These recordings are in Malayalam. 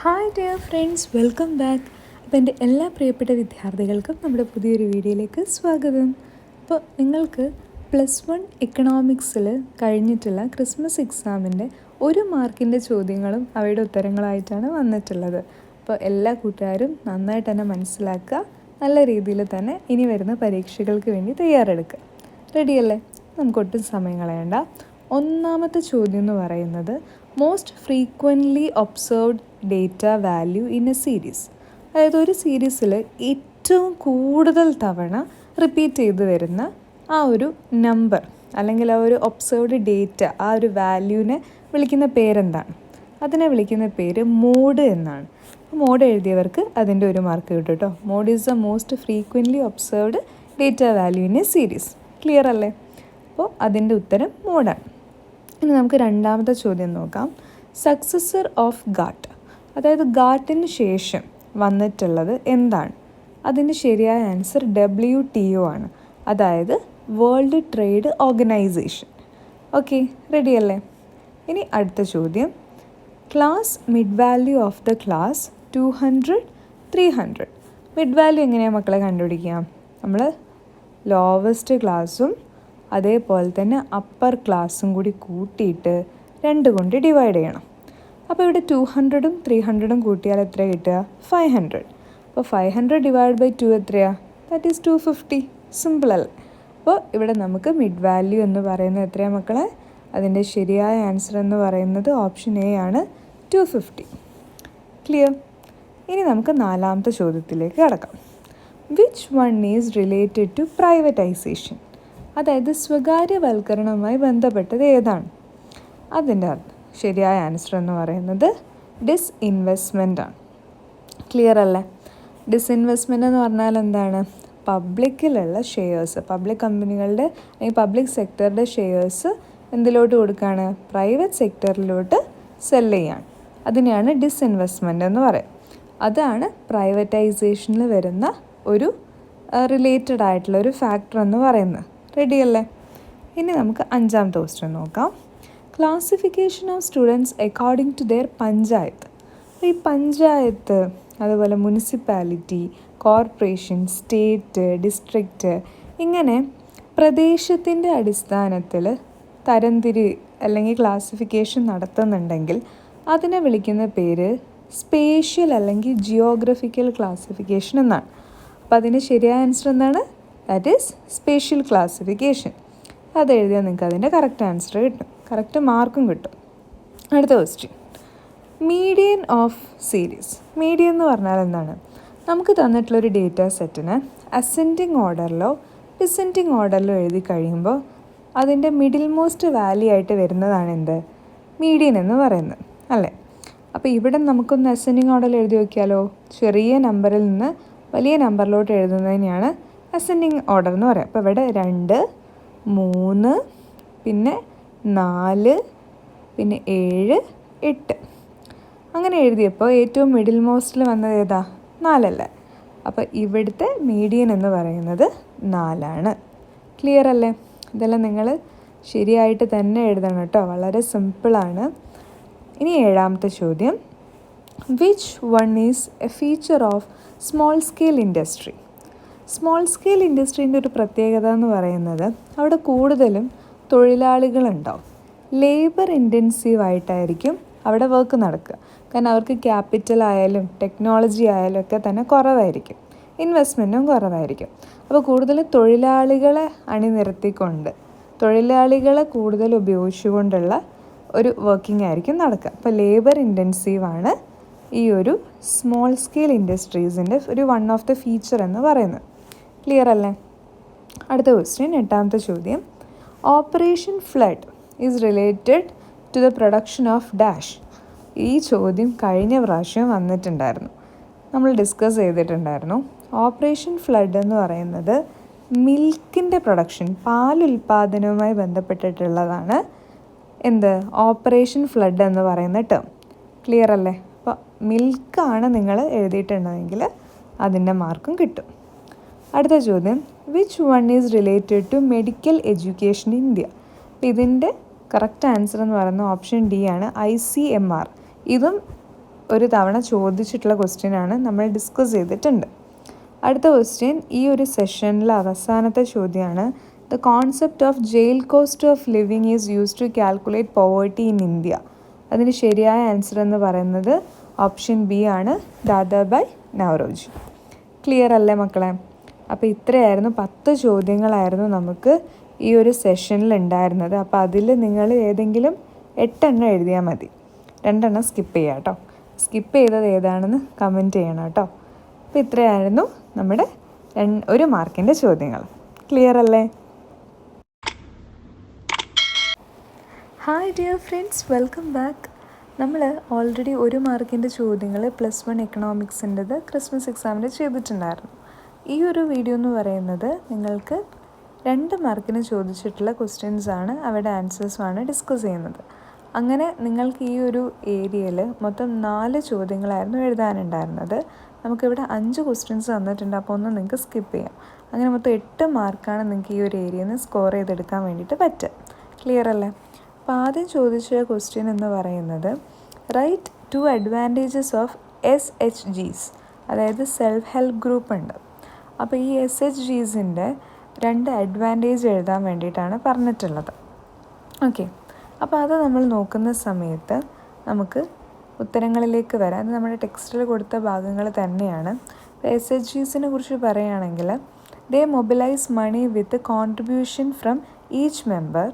Hi dear friends, welcome back. അപ്പോൾ എൻ്റെ എല്ലാ പ്രിയപ്പെട്ട വിദ്യാർത്ഥികൾക്കും നമ്മുടെ പുതിയൊരു വീഡിയോയിലേക്ക് സ്വാഗതം. അപ്പോൾ നിങ്ങൾക്ക് +1 എക്കണോമിക്സിൽ കഴിഞ്ഞിട്ടുള്ള ക്രിസ്മസ് എക്സാമിൻ്റെ 1 മാർക്കിൻ്റെ ചോദ്യങ്ങളും അവയുടെ ഉത്തരങ്ങളായിട്ടാണ് വന്നിട്ടുള്ളത്. അപ്പോൾ എല്ലാ കൂട്ടുകാരും നന്നായിട്ട് തന്നെ മനസ്സിലാക്കുക, നല്ല രീതിയിൽ തന്നെ ഇനി വരുന്ന പരീക്ഷകൾക്ക് വേണ്ടി തയ്യാറെടുക്കുക. റെഡിയല്ലേ? നമുക്കൊട്ടും സമയം കളയണ്ട. ഒന്നാമത്തെ ചോദ്യം എന്ന് പറയുന്നത് most frequently observed data value in a series. അതായത് ഒരു സീരീസിൽ ഏറ്റവും കൂടുതൽ തവണ റിപ്പീറ്റ് ചെയ്ത് വരുന്ന ആ ഒരു നമ്പർ അല്ലെങ്കിൽ ആ ഒരു ഒബ്സർവ്ഡ് ഡേറ്റ, ആ ഒരു വാല്യൂവിനെ വിളിക്കുന്ന പേരെന്താണ്? അതിനെ വിളിക്കുന്ന പേര് മോഡ് എന്നാണ്. മോഡ് എഴുതിയവർക്ക് അതിൻ്റെ 1 മാർക്ക് കിട്ടും കേട്ടോ. Mode is the most frequently observed data value in a series. Clear അല്ലേ? അപ്പോൾ അതിൻ്റെ ഉത്തരം മോഡാണ്. ഇനി നമുക്ക് രണ്ടാമത്തെ ചോദ്യം നോക്കാം. സക്സസർ ഓഫ് ഗാട്ട്, അതായത് ഗാട്ടിന് ശേഷം വന്നിട്ടുള്ളത് എന്താണ്? അതിൻ്റെ ശരിയായ ആൻസർ WTO ആണ്, അതായത് വേൾഡ് ട്രേഡ് ഓർഗനൈസേഷൻ. ഓക്കെ, റെഡിയല്ലേ? ഇനി അടുത്ത ചോദ്യം. Class mid value of the class 200, 300. Mid value എങ്ങനെയാണ് മക്കളെ കണ്ടുപിടിക്കാം? നമ്മൾ ലോവസ്റ്റ് ക്ലാസ്സും അതേപോലെ തന്നെ അപ്പർ ക്ലാസ്സും കൂടി കൂട്ടിയിട്ട് 2 കൊണ്ട് ഡിവൈഡ് ചെയ്യണം. അപ്പോൾ ഇവിടെ 200ഉം 300ഉം കൂട്ടിയാൽ എത്ര കിട്ടുക? 500. അപ്പോൾ 500 ഡിവൈഡ് ബൈ 2 എത്രയാണ്? That is 250. സിമ്പിൾ അല്ലേ? അപ്പോൾ ഇവിടെ നമുക്ക് മിഡ് വാല്യൂ എന്ന് പറയുന്നത് എത്രയാണ് മക്കളെ? അതിൻ്റെ ശരിയായ ആൻസർ എന്ന് പറയുന്നത് ഓപ്ഷൻ എ ആണ്, 250. ക്ലിയർ? ഇനി നമുക്ക് നാലാമത്തെ ചോദ്യത്തിലേക്ക് കടക്കാം. Which one is related to privatisation? അതായത് സ്വകാര്യവൽക്കരണവുമായി ബന്ധപ്പെട്ടത് ഏതാണ്? അതിൻ്റെ ശരിയായ ആൻസർ എന്ന് പറയുന്നത് ഡിസ്ഇൻവെസ്റ്റ്മെൻ്റ് ആണ്. ക്ലിയർ അല്ലേ? ഡിസ്ഇൻവെസ്റ്റ്മെൻ്റ് എന്ന് പറഞ്ഞാൽ എന്താണ്? പബ്ലിക്കിലുള്ള ഷെയർസ്, പബ്ലിക് കമ്പനികളുടെ അല്ലെങ്കിൽ പബ്ലിക് സെക്ടറുടെ ഷെയർസ് എന്തിലോട്ട് കൊടുക്കുകയാണ്? പ്രൈവറ്റ് സെക്ടറിലോട്ട് സെല്ല് ചെയ്യാണ്. അതിനെയാണ് ഡിസ്ഇൻവെസ്റ്റ്മെൻ്റ് എന്ന് പറയുക. അതാണ് പ്രൈവറ്റൈസേഷനിൽ വരുന്ന ഒരു റിലേറ്റഡ് ആയിട്ടുള്ള ഒരു ഫാക്ടർ എന്ന് പറയുന്നത്. റെഡിയല്ലേ? ഇനി നമുക്ക് അഞ്ചാമത്തെ ക്വസ്റ്റ്യൻ നോക്കാം. Classification of students according to their panchayat. ഈ പഞ്ചായത്ത്, അതുപോലെ മുനിസിപ്പാലിറ്റി, കോർപ്പറേഷൻ, സ്റ്റേറ്റ്, ഡിസ്ട്രിക്റ്റ്, ഇങ്ങനെ പ്രദേശത്തിൻ്റെ അടിസ്ഥാനത്തിൽ തരംതിരി അല്ലെങ്കിൽ ക്ലാസിഫിക്കേഷൻ നടത്തുന്നുണ്ടെങ്കിൽ അതിനെ വിളിക്കുന്ന പേര് സ്പേഷ്യൽ അല്ലെങ്കിൽ ജിയോഗ്രഫിക്കൽ ക്ലാസിഫിക്കേഷൻ എന്നാണ്. അപ്പോൾ അതിന് ശരിയായ ആൻസർ എന്താണ്? That is spatial classification. അത് എഴുതിയാൽ നിങ്ങൾക്ക് അതിൻ്റെ കറക്റ്റ് ആൻസർ കിട്ടും, കറക്റ്റ് മാർക്കും കിട്ടും. അടുത്ത question. Median of series. Median എന്ന് പറഞ്ഞാൽ എന്താണ്? നമുക്ക് തന്നിട്ടുള്ളൊരു ഡേറ്റ സെറ്റിന് അസെൻഡിങ് ഓർഡറിലോ ഡിസെൻഡിങ് ഓർഡറിലോ എഴുതി കഴിയുമ്പോൾ അതിൻ്റെ മിഡിൽ മോസ്റ്റ് വാല്യൂ ആയിട്ട് വരുന്നതാണ് എന്ത്? മീഡിയൻ എന്ന് പറയുന്നത്, അല്ലേ? അപ്പോൾ ഇവിടെ നമുക്കൊന്ന് അസെൻഡിങ് ഓർഡറിൽ എഴുതി വയ്ക്കാലോ. ചെറിയ നമ്പറിൽ നിന്ന് വലിയ നമ്പറിലോട്ട് എഴുതുന്നതിനെയാണ് അസെൻഡിങ് ഓർഡർ എന്ന് പറയാം. അപ്പോൾ ഇവിടെ 2, 3, പിന്നെ 4, പിന്നെ 7, 8 അങ്ങനെ എഴുതിയപ്പോൾ ഏറ്റവും മിഡിൽ മോസ്റ്റിൽ വന്നത് ഏതാ? 4 അല്ലേ? അപ്പോൾ ഇവിടുത്തെ മീഡിയൻ എന്ന് പറയുന്നത് 4 ആണ്. ക്ലിയർ അല്ലേ? ഇതെല്ലാം നിങ്ങൾ ശരിയായിട്ട് തന്നെ എഴുതണം കേട്ടോ, വളരെ സിമ്പിളാണ്. ഇനി ഏഴാമത്തെ ചോദ്യം. Which one is a feature of small scale industry? Small scale ഇൻഡസ്ട്രീൻ്റെ ഒരു പ്രത്യേകത എന്ന് പറയുന്നത് അവിടെ കൂടുതലും തൊഴിലാളികളുണ്ടാവും. ലേബർ ഇൻറ്റൻസീവ് ആയിട്ടായിരിക്കും അവിടെ വർക്ക് നടക്കുക. കാരണം അവർക്ക് ക്യാപിറ്റൽ ആയാലും ടെക്നോളജി ആയാലും ഒക്കെ തന്നെ കുറവായിരിക്കും, ഇൻവെസ്റ്റ്മെൻറ്റും കുറവായിരിക്കും. അപ്പോൾ കൂടുതൽ തൊഴിലാളികളെ അണിനിരത്തിക്കൊണ്ട്, തൊഴിലാളികളെ കൂടുതൽ ഉപയോഗിച്ചുകൊണ്ടുള്ള ഒരു വർക്കിംഗ് ആയിരിക്കും നടക്കുക. അപ്പോൾ ലേബർ ഇൻറ്റൻസീവാണ് ഈ ഒരു സ്മോൾ സ്കെയിൽ ഇൻഡസ്ട്രീസിൻ്റെ ഒരു വൺ ഓഫ് ദ ഫീച്ചർ എന്ന് പറയുന്നത്. ക്ലിയർ അല്ലേ? അടുത്ത ക്വസ്റ്റ്യൻ, എട്ടാമത്തെ ചോദ്യം. Operation flood is related to the production of dash. ഈ ചോദ്യം കഴിഞ്ഞ പ്രാവശ്യം വന്നിട്ടുണ്ടായിരുന്നു, നമ്മൾ ഡിസ്കസ് ചെയ്തിട്ടുണ്ടായിരുന്നു. ഓപ്പറേഷൻ ഫ്ലഡ് എന്ന് പറയുന്നത് മിൽക്കിൻ്റെ പ്രൊഡക്ഷൻ, പാലുൽപാദനവുമായി ബന്ധപ്പെട്ടിട്ടുള്ളതാണ് എന്ത്? ഓപ്പറേഷൻ ഫ്ലഡ് എന്ന് പറയുന്ന ടേം. ക്ലിയർ അല്ലേ? അപ്പോൾ മിൽക്കാണ് നിങ്ങൾ എഴുതിയിട്ടുണ്ടെങ്കിൽ അതിൻ്റെ മാർക്കും കിട്ടും. അടുത്ത ചോദ്യം. Which one is related to medical education in India? ഇതിൻ്റെ കറക്റ്റ് ആൻസർ എന്ന് പറയുന്നത് ഓപ്ഷൻ ഡി ആണ്, ICMR. ഇതും ഒരു തവണ ചോദിച്ചിട്ടുള്ള ക്വസ്റ്റ്യനാണ്, നമ്മൾ ഡിസ്കസ് ചെയ്തിട്ടുണ്ട്. അടുത്ത ക്വസ്റ്റ്യൻ ഈ ഒരു സെഷനിലെ അവസാനത്തെ ചോദ്യമാണ്. The concept of jail cost of living is use to calculate poverty in India. അതിന് ശരിയായ ആൻസർ എന്ന് പറയുന്നത് ഓപ്ഷൻ ബി ആണ്, ദാദാഭായ് നവറോജി. ക്ലിയർ അല്ലേ മക്കളെ? അപ്പോൾ ഇത്രയായിരുന്നു 10 ചോദ്യങ്ങളായിരുന്നു നമുക്ക് ഈ ഒരു സെഷനിൽ ഉണ്ടായിരുന്നത്. അപ്പോൾ അതിൽ നിങ്ങൾ ഏതെങ്കിലും 8 എണ്ണം എഴുതിയാൽ മതി, 2 എണ്ണം സ്കിപ്പ് ചെയ്യാം കേട്ടോ. സ്കിപ്പ് ചെയ്തത് ഏതാണെന്ന് കമൻറ്റ് ചെയ്യണം കേട്ടോ. അപ്പോൾ ഇത്രയായിരുന്നു നമ്മുടെ 1 മാർക്കിൻ്റെ ചോദ്യങ്ങൾ. ക്ലിയർ അല്ലേ? Hi dear friends, welcome back. നമ്മൾ ഓൾറെഡി 1 മാർക്കിൻ്റെ ചോദ്യങ്ങൾ +1 എക്കണോമിക്സിൻ്റെത് ക്രിസ്മസ് എക്സാമിന് ചെയ്തിട്ടുണ്ടായിരുന്നു. ഈ ഒരു വീഡിയോ എന്ന് പറയുന്നത് നിങ്ങൾക്ക് 2 മാർക്കിന് ചോദിച്ചിട്ടുള്ള ക്വസ്റ്റ്യൻസാണ്, അവരുടെ ആൻസേഴ്സുമാണ് ഡിസ്കസ് ചെയ്യുന്നത്. അങ്ങനെ നിങ്ങൾക്ക് ഈ ഒരു ഏരിയയിൽ മൊത്തം 4 ചോദ്യങ്ങളായിരുന്നു എഴുതാനുണ്ടായിരുന്നത്. നമുക്കിവിടെ 5 ക്വസ്റ്റ്യൻസ് തന്നിട്ടുണ്ട്, അപ്പോൾ ഒന്ന് നിങ്ങൾക്ക് സ്കിപ്പ് ചെയ്യാം. അങ്ങനെ മൊത്തം 8 മാർക്കാണ് നിങ്ങൾക്ക് ഈ ഒരു ഏരിയയിൽ നിന്ന് സ്കോർ ചെയ്തെടുക്കാൻ വേണ്ടിയിട്ട് പറ്റുക. ക്ലിയർ അല്ലേ? അപ്പോൾ ആദ്യം ചോദിച്ച ക്വസ്റ്റ്യൻ എന്ന് പറയുന്നത് റൈറ്റ് 2 അഡ്വാൻറ്റേജസ് ഓഫ് SHGs, അതായത് സെൽഫ് ഹെൽപ്പ് ഗ്രൂപ്പ് ഉണ്ട്. അപ്പോൾ ഈ SHGസിൻ്റെ 2 അഡ്വാൻറ്റേജ് എഴുതാൻ വേണ്ടിയിട്ടാണ് പറഞ്ഞിട്ടുള്ളത്. ഓക്കെ, അപ്പോൾ അത് നമ്മൾ നോക്കുന്ന സമയത്ത് നമുക്ക് ഉത്തരങ്ങളിലേക്ക് വരാം. അത് നമ്മുടെ ടെക്സ്റ്റിൽ കൊടുത്ത ഭാഗങ്ങൾ തന്നെയാണ്. SHGസിനെ കുറിച്ച് പറയുകയാണെങ്കിൽ they mobilise money with contribution from each member,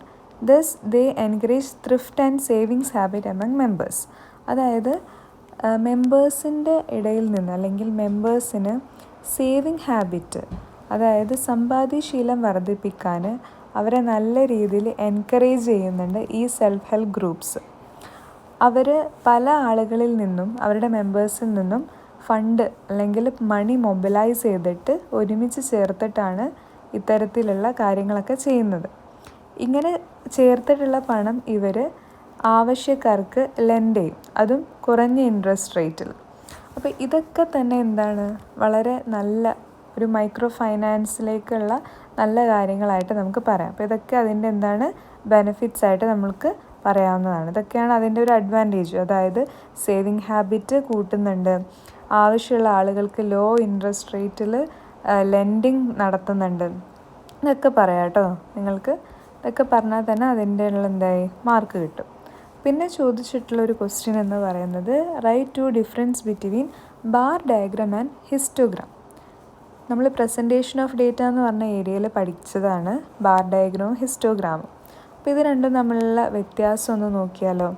thus they encourage thrift and savings habit among members. അതായത് മെമ്പേഴ്സിൻ്റെ ഇടയിൽ നിന്ന് അല്ലെങ്കിൽ മെമ്പേഴ്സിന് സേവിങ് ഹാബിറ്റ്, അതായത് സമ്പാദ്യശീലം വർദ്ധിപ്പിക്കാൻ അവരെ നല്ല രീതിയിൽ എൻകറേജ് ചെയ്യുന്നുണ്ട് ഈ സെൽഫ് ഹെൽപ്പ് ഗ്രൂപ്പ്സ്. അവർ പല ആളുകളിൽ നിന്നും അവരുടെ മെമ്പേഴ്സിൽ നിന്നും ഫണ്ട് അല്ലെങ്കിൽ മണി മൊബിലൈസ് ചെയ്തിട്ട് ഒരുമിച്ച് ചേർത്തിട്ടാണ് ഇത്തരത്തിലുള്ള കാര്യങ്ങളൊക്കെ ചെയ്യുന്നത്. ഇങ്ങനെ ചേർത്തിട്ടുള്ള പണം ഇവർ ആവശ്യക്കാർക്ക് ലെൻഡ് ചെയ്യും, അതും കുറഞ്ഞ ഇൻട്രസ്റ്റ് റേറ്റിൽ. അപ്പോൾ ഇതൊക്കെ തന്നെ എന്താണ്, വളരെ നല്ല ഒരു മൈക്രോ ഫൈനാൻസിലേക്കുള്ള നല്ല കാര്യങ്ങളായിട്ട് നമുക്ക് പറയാം. അപ്പോൾ ഇതൊക്കെ അതിൻ്റെ എന്താണ് ബെനിഫിറ്റ്സ് ആയിട്ട് നമുക്ക് പറയാവുന്നതാണ്. ഇതൊക്കെയാണ് അതിൻ്റെ ഒരു അഡ്വാൻറ്റേജ്. അതായത് സേവിങ് ഹാബിറ്റ് കൂട്ടുന്നുണ്ട്, ആവശ്യമുള്ള ആളുകൾക്ക് ലോ ഇൻട്രസ്റ്റ് റേറ്റിൽ ലെൻഡിങ് നടത്തുന്നുണ്ട്. ഇതൊക്കെ പറയാം കേട്ടോ നിങ്ങൾക്ക്. ഇതൊക്കെ പറഞ്ഞാൽ തന്നെ അതിൻ്റെ ഉള്ള എന്തായി മാർക്ക് കിട്ടും. പിന്നെ ചോദിച്ചിട്ടുള്ളൊരു ക്വസ്റ്റ്യൻ എന്ന് പറയുന്നത് write 2 difference between bar diagram and histogram. നമ്മൾ പ്രസൻറ്റേഷൻ ഓഫ് ഡേറ്റ എന്ന് പറഞ്ഞ ഏരിയയിൽ പഠിച്ചതാണ് ബാർ ഡയഗ്രാമും ഹിസ്റ്റോഗ്രാമും. അപ്പോൾ ഇത് രണ്ടും തമ്മിലുള്ള വ്യത്യാസം ഒന്ന് നോക്കിയാലോ?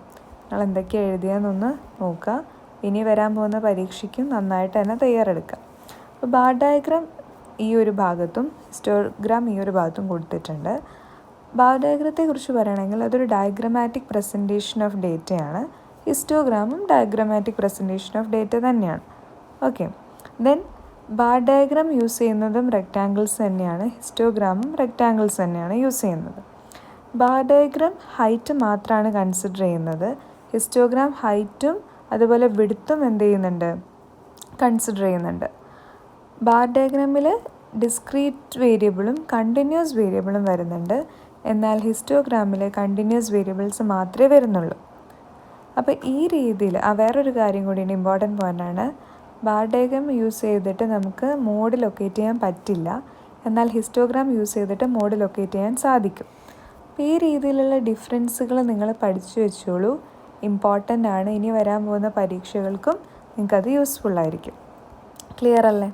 നിങ്ങൾ എന്തൊക്കെയാണ് എഴുതിയെന്നൊന്ന് നോക്കുക. ഇനി വരാൻ പോകുന്ന പരീക്ഷയ്ക്കും നന്നായിട്ട് തന്നെ തയ്യാറെടുക്കാം. അപ്പോൾ ബാർ ഡയഗ്രാം ഈ ഒരു ഭാഗത്തും ഹിസ്റ്റോഗ്രാം ഈ ഒരു ഭാഗത്തും കൊടുത്തിട്ടുണ്ട്. ബാർ ഡയഗ്രത്തെക്കുറിച്ച് പറയുകയാണെങ്കിൽ അതൊരു ഡയഗ്രമാറ്റിക് പ്രസൻറ്റേഷൻ ഓഫ് ഡേറ്റയാണ്. ഹിസ്റ്റോഗ്രാമും ഡയഗ്രമാറ്റിക് പ്രസൻറ്റേഷൻ ഓഫ് ഡേറ്റ തന്നെയാണ്. Okay, then bar diagram use ചെയ്യുന്നതും റെക്റ്റാങ്കിൾസ് തന്നെയാണ്, ഹിസ്റ്റോഗ്രാമും റെക്റ്റാങ്കിൾസ് തന്നെയാണ് യൂസ് ചെയ്യുന്നത്. ബാർ ഡയഗ്രാം ഹൈറ്റ് മാത്രമാണ് കൺസിഡർ ചെയ്യുന്നത്, ഹിസ്റ്റോഗ്രാം ഹൈറ്റും അതുപോലെ വിഡ്ത്തും എന്ത് ചെയ്യുന്നുണ്ട്, കൺസിഡർ ചെയ്യുന്നുണ്ട്. ബാർ ഡയഗ്രാമിൽ ഡിസ്ക്രീറ്റ് വേരിയബിളും കണ്ടിന്യൂസ് വേരിയബിളും വരുന്നുണ്ട്, എന്നാൽ ഹിസ്റ്റോഗ്രാമിൽ കണ്ടിന്യൂസ് വേരിയബിൾസ് മാത്രമേ വരുന്നുള്ളൂ. അപ്പോൾ ഈ രീതിയിൽ വേറൊരു കാര്യം കൂടിയാണ്, ഇമ്പോർട്ടൻറ്റ് പോയിൻ്റാണ്. ബാർ ഡയഗ്രാം യൂസ് ചെയ്തിട്ട് നമുക്ക് മോഡ് ലൊക്കേറ്റ് ചെയ്യാൻ പറ്റില്ല, എന്നാൽ ഹിസ്റ്റോഗ്രാം യൂസ് ചെയ്തിട്ട് മോഡ് ലൊക്കേറ്റ് ചെയ്യാൻ സാധിക്കും. അപ്പോൾ ഈ രീതിയിലുള്ള ഡിഫറൻസുകൾ നിങ്ങൾ പഠിച്ചു വെച്ചോളൂ, ഇമ്പോർട്ടൻ്റ് ആണ്. ഇനി വരാൻ പോകുന്ന പരീക്ഷകൾക്കും നിങ്ങൾക്കത് യൂസ്ഫുള്ളായിരിക്കും. ക്ലിയർ അല്ലേ?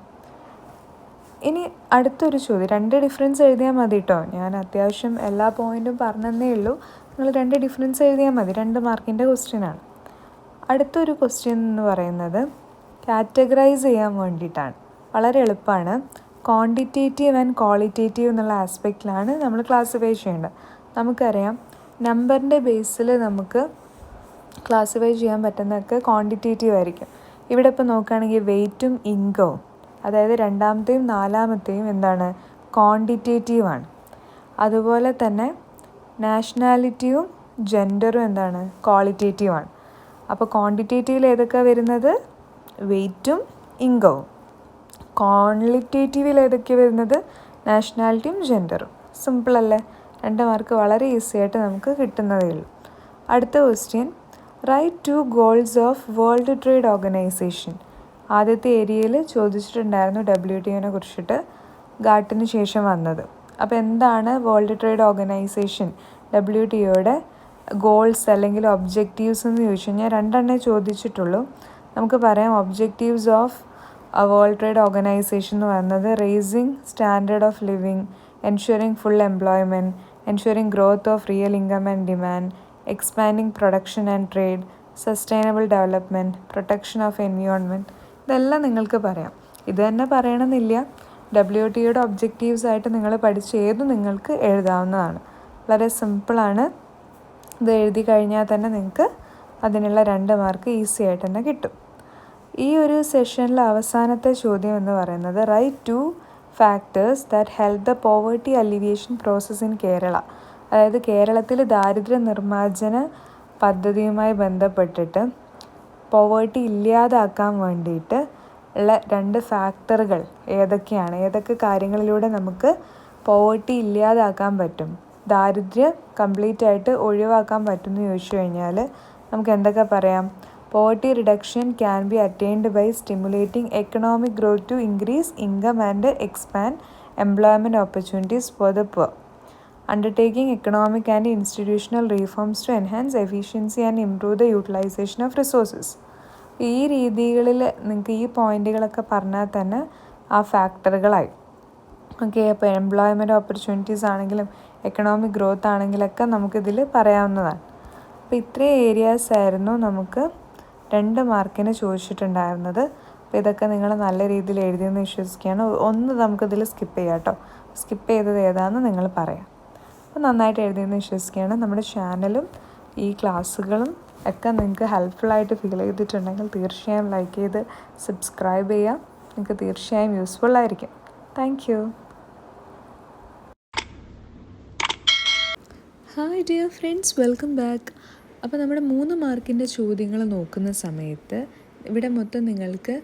ഇനി അടുത്തൊരു ചോദ്യം, 2 ഡിഫറൻസ് എഴുതിയാൽ മതി കേട്ടോ. ഞാൻ അത്യാവശ്യം എല്ലാ പോയിൻറ്റും പറഞ്ഞതേ ഉള്ളൂ, നിങ്ങൾ 2 ഡിഫറൻസ് എഴുതിയാൽ മതി. 2 മാർക്കിൻ്റെ ക്വസ്റ്റ്യനാണ്. അടുത്തൊരു ക്വസ്റ്റ്യൻ എന്ന് പറയുന്നത് കാറ്റഗറൈസ് ചെയ്യാൻ വേണ്ടിയിട്ടാണ്. വളരെ എളുപ്പമാണ്. ക്വാണ്ടിറ്റേറ്റീവ് ആൻഡ് ക്വാളിറ്റേറ്റീവ് എന്നുള്ള ആസ്പെക്റ്റിലാണ് നമ്മൾ ക്ലാസിഫൈ ചെയ്യേണ്ടത്. നമുക്കറിയാം നമ്പറിൻ്റെ ബേസിൽ നമുക്ക് ക്ലാസിഫൈ ചെയ്യാൻ പറ്റുന്നതൊക്കെ ക്വാണ്ടിറ്റേറ്റീവ് ആയിരിക്കും. ഇവിടെ ഇപ്പോൾ നോക്കുകയാണെങ്കിൽ വെയ്റ്റും ഇൻകവും, അതായത് 2ാമത്തെയും 4ാമത്തെയും എന്താണ്, ക്വാണ്ടിറ്റേറ്റീവാണ്. അതുപോലെ തന്നെ നാഷണാലിറ്റിയും ജെൻഡറും എന്താണ്, ക്വാളിറ്റേറ്റീവാണ്. അപ്പോൾ ക്വാണ്ടിറ്റേറ്റീവിൽ ഏതൊക്കെയാണ് വരുന്നത്, വെയ്റ്റും ഇൻകവും. ക്വാളിറ്റേറ്റീവിൽ ഏതൊക്കെയാണ് വരുന്നത്, നാഷണാലിറ്റിയും ജെൻഡറും. സിമ്പിൾ അല്ലേ? 2 മാർക്ക് വളരെ ഈസി ആയിട്ട് നമുക്ക് കിട്ടുന്നതേ ഉള്ളൂ. അടുത്ത question, write two goals of World Trade Organization. ആദ്യത്തെ ഏരിയയിൽ ചോദിച്ചിട്ടുണ്ടായിരുന്നു WTOനെ കുറിച്ചിട്ട്, ഗാട്ടിന് ശേഷം വന്നത്. അപ്പോൾ എന്താണ് വേൾഡ് ട്രേഡ് ഓർഗനൈസേഷൻ WTOയുടെ ഗോൾസ് അല്ലെങ്കിൽ ഒബ്ജക്റ്റീവ്സ് എന്ന് ചോദിച്ചു കഴിഞ്ഞാൽ 2 ചോദിച്ചിട്ടുള്ളൂ. നമുക്ക് പറയാം objectives of World Trade Organization എന്ന് പറയുന്നത് raising standard of living, ensuring full employment, ensuring growth of real income and demand, expanding production and trade, sustainable development, protection of environment. ഇതെല്ലാം നിങ്ങൾക്ക് പറയാം. ഇത് തന്നെ പറയണമെന്നില്ല. WTOയുടെ ഒബ്ജക്റ്റീവ്സ് ആയിട്ട് നിങ്ങൾ പഠിച്ച ഏതും നിങ്ങൾക്ക് എഴുതാവുന്നതാണ്. വളരെ സിമ്പിളാണ്. ഇത് എഴുതി കഴിഞ്ഞാൽ തന്നെ നിങ്ങൾക്ക് അതിനുള്ള 2 മാർക്ക് ഈസി ആയിട്ട് തന്നെ കിട്ടും. ഈ ഒരു സെഷനിലെ അവസാനത്തെ ചോദ്യം എന്ന് പറയുന്നത് write two factors that help the poverty alleviation process in Kerala. അതായത് കേരളത്തിൽ ദാരിദ്ര്യ നിർമ്മാർജ്ജന പദ്ധതിയുമായി ബന്ധപ്പെട്ടിട്ട് പോവേർട്ടി ഇല്ലാതാക്കാൻ വേണ്ടിയിട്ട് ഉള്ള 2 ഫാക്ടറുകൾ ഏതൊക്കെയാണ്, ഏതൊക്കെ കാര്യങ്ങളിലൂടെ നമുക്ക് പോവേർട്ടി ഇല്ലാതാക്കാൻ പറ്റും, ദാരിദ്ര്യം കംപ്ലീറ്റ് ആയിട്ട് ഒഴിവാക്കാൻ പറ്റുമെന്ന് ചോദിച്ചു കഴിഞ്ഞാൽ നമുക്ക് എന്തൊക്കെ പറയാം? Poverty reduction can be attained by stimulating economic growth to increase income and expand employment opportunities for the poor, undertaking economic and institutional reforms to enhance efficiency and improve the utilisation of resources. ഈ രീതികളിൽ നിങ്ങൾക്ക് ഈ പോയിന്റുകളൊക്കെ പറഞ്ഞാൽ തന്നെ ആ ഫാക്ടറുകളായി. ഓക്കെ, അപ്പോൾ എംപ്ലോയ്മെൻറ്റ് ഓപ്പർച്യൂണിറ്റീസ് ആണെങ്കിലും എക്കണോമിക് ഗ്രോത്ത് ആണെങ്കിലൊക്കെ നമുക്കിതിൽ പറയാവുന്നതാണ്. അപ്പോൾ ഇത്രയും ഏരിയാസ് ആയിരുന്നു നമുക്ക് 2 മാർക്കിന് ചോദിച്ചിട്ടുണ്ടായിരുന്നത്. അപ്പോൾ ഇതൊക്കെ നിങ്ങൾ നല്ല രീതിയിൽ എഴുതിയെന്ന് വിശ്വസിക്കുകയാണ്. ഒന്ന് നമുക്കിതിൽ സ്കിപ്പ് ചെയ്യാം കേട്ടോ. സ്കിപ്പ് ചെയ്തത് ഏതാണെന്ന് നിങ്ങൾ പറയാം. അപ്പോൾ നന്നായിട്ട് എഴുതിയെന്ന് വിശ്വസിക്കുകയാണ്. നമ്മുടെ ചാനലും ഈ ക്ലാസ്സുകളും ഒക്കെ നിങ്ങൾക്ക് ഹെൽപ്ഫുള്ളായിട്ട് ഫീൽ ചെയ്തിട്ടുണ്ടെങ്കിൽ തീർച്ചയായും ലൈക്ക് ചെയ്ത് സബ്സ്ക്രൈബ് ചെയ്യാം. നിങ്ങൾക്ക് തീർച്ചയായും യൂസ്ഫുൾ ആയിരിക്കും. Thank you. Hi dear friends, welcome back. അപ്പോൾ നമ്മുടെ 3 മാർക്കിൻ്റെ ചോദ്യങ്ങൾ നോക്കുന്ന സമയത്ത് ഇവിടെ മൊത്തം നിങ്ങൾക്ക്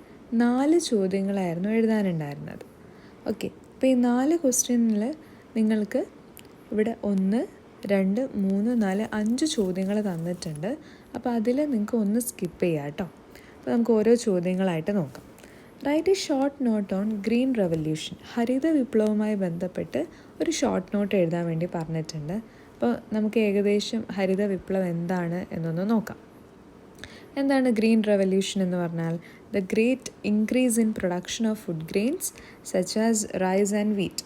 4 ചോദ്യങ്ങളായിരുന്നു എഴുതാനുണ്ടായിരുന്നത്. ഓക്കെ, അപ്പോൾ ഈ 4 ക്വസ്റ്റ്യനിൽ നിങ്ങൾക്ക് ഇവിടെ 1, 2, 3, 4, 5 ചോദ്യങ്ങൾ തന്നിട്ടുണ്ട്. അപ്പോൾ അതിൽ നിങ്ങൾക്ക് 1 സ്കിപ്പ് ചെയ്യാം കേട്ടോ. അപ്പോൾ നമുക്ക് ഓരോ ചോദ്യങ്ങളായിട്ട് നോക്കാം. Write a short note on green revolution. ഹരിത വിപ്ലവവുമായി ബന്ധപ്പെട്ട് ഒരു ഷോർട്ട് നോട്ട് എഴുതാൻ വേണ്ടി പറഞ്ഞിട്ടുണ്ട്. അപ്പോൾ നമുക്ക് ഏകദേശം ഹരിത വിപ്ലവം എന്താണ് എന്നൊന്ന് നോക്കാം. എന്താണ് ഗ്രീൻ റെവല്യൂഷൻ എന്ന് പറഞ്ഞാൽ? The great increase in production of food grains such as rice and wheat.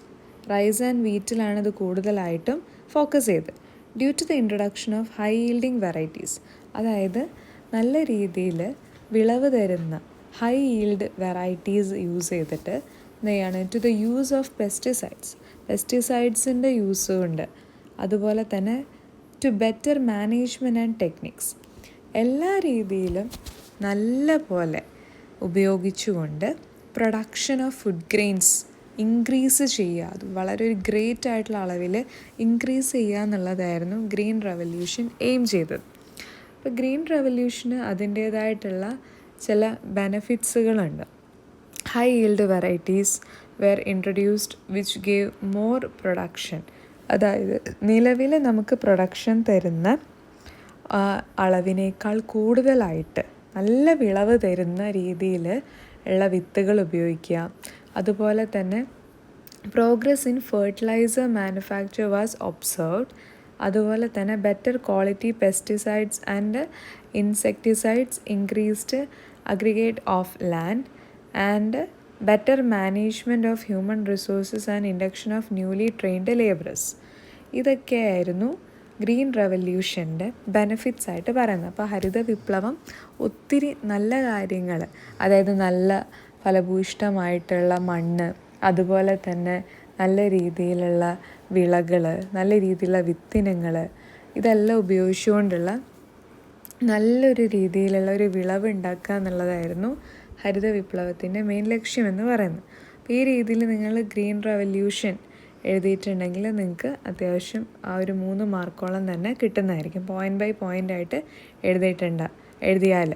Rice and വീറ്റിലാണ് ഇത് കൂടുതലായിട്ടും ഫോക്കസ് ചെയ്ത്. Due to the introduction of high yielding varieties, അതായത് നല്ല രീതിയിൽ വിളവ് തരുന്ന ഹൈ ഈൽഡ് വെറൈറ്റീസ് യൂസ് ചെയ്തിട്ട് എന്താണ് ടു ദ യൂസ് ഓഫ് പെസ്റ്റിസൈഡ്സിൻ്റെ യൂസ് ഉണ്ട്. അതുപോലെ തന്നെ to better management and techniques, എല്ലാ രീതിയിലും നല്ല പോലെ ഉപയോഗിച്ചുകൊണ്ട് production of food grains increase ചെയ്യുക. അത് വളരെ ഒരു ഗ്രേറ്റ് ആയിട്ടുള്ള അളവിൽ ഇൻക്രീസ് ചെയ്യുക എന്നുള്ളതായിരുന്നു ഗ്രീൻ റെവല്യൂഷൻ എയിം ചെയ്തത്. അപ്പോൾ ഗ്രീൻ റെവല്യൂഷന് അതിൻ്റേതായിട്ടുള്ള ചില ബെനഫിറ്റ്സുകളുണ്ട്. High yield varieties were introduced which gave more production. അതായത് നിലവിൽ നമുക്ക് പ്രൊഡക്ഷൻ തരുന്ന അളവിനേക്കാൾ കൂടുതലായിട്ട് നല്ല വിളവ് തരുന്ന രീതിയിൽ ഉള്ള വിത്തുകൾ ഉപയോഗിക്കുക. അതുപോലെ തന്നെ progress in fertiliser manufacture was observed. അതുപോലെ തന്നെ better quality pesticides and insecticides, increased aggregate of land and better management of human resources and induction of newly trained labourers. ഇതൊക്കെയായിരുന്നു ഗ്രീൻ റെവല്യൂഷൻ്റെ ബെനഫിറ്റ്സ് ആയിട്ട് പറയുന്നത്. അപ്പോൾ ഹരിത വിപ്ലവം ഒത്തിരി നല്ല കാര്യങ്ങൾ, അതായത് നല്ല ഫലഭൂയിഷ്ടമായിട്ടുള്ള മണ്ണ്, അതുപോലെ തന്നെ നല്ല രീതിയിലുള്ള വിളകൾ, നല്ല രീതിയിലുള്ള വിത്തിനങ്ങൾ, ഇതെല്ലാം ഉപയോഗിച്ചുകൊണ്ടുള്ള നല്ലൊരു രീതിയിലുള്ള ഒരു വിളവ് ഉണ്ടാക്കുക എന്നുള്ളതായിരുന്നു ഹരിത വിപ്ലവത്തിൻ്റെ മെയിൻ ലക്ഷ്യമെന്ന് പറയുന്നത്. അപ്പോൾ ഈ രീതിയിൽ നിങ്ങൾ ഗ്രീൻ റെവല്യൂഷൻ എഴുതിയിട്ടുണ്ടെങ്കിൽ നിങ്ങൾക്ക് അത്യാവശ്യം ആ ഒരു 3 മാർക്കോളം തന്നെ കിട്ടുന്നതായിരിക്കും. പോയിൻ്റ് ബൈ പോയിൻ്റ് ആയിട്ട് എഴുതിയാൽ.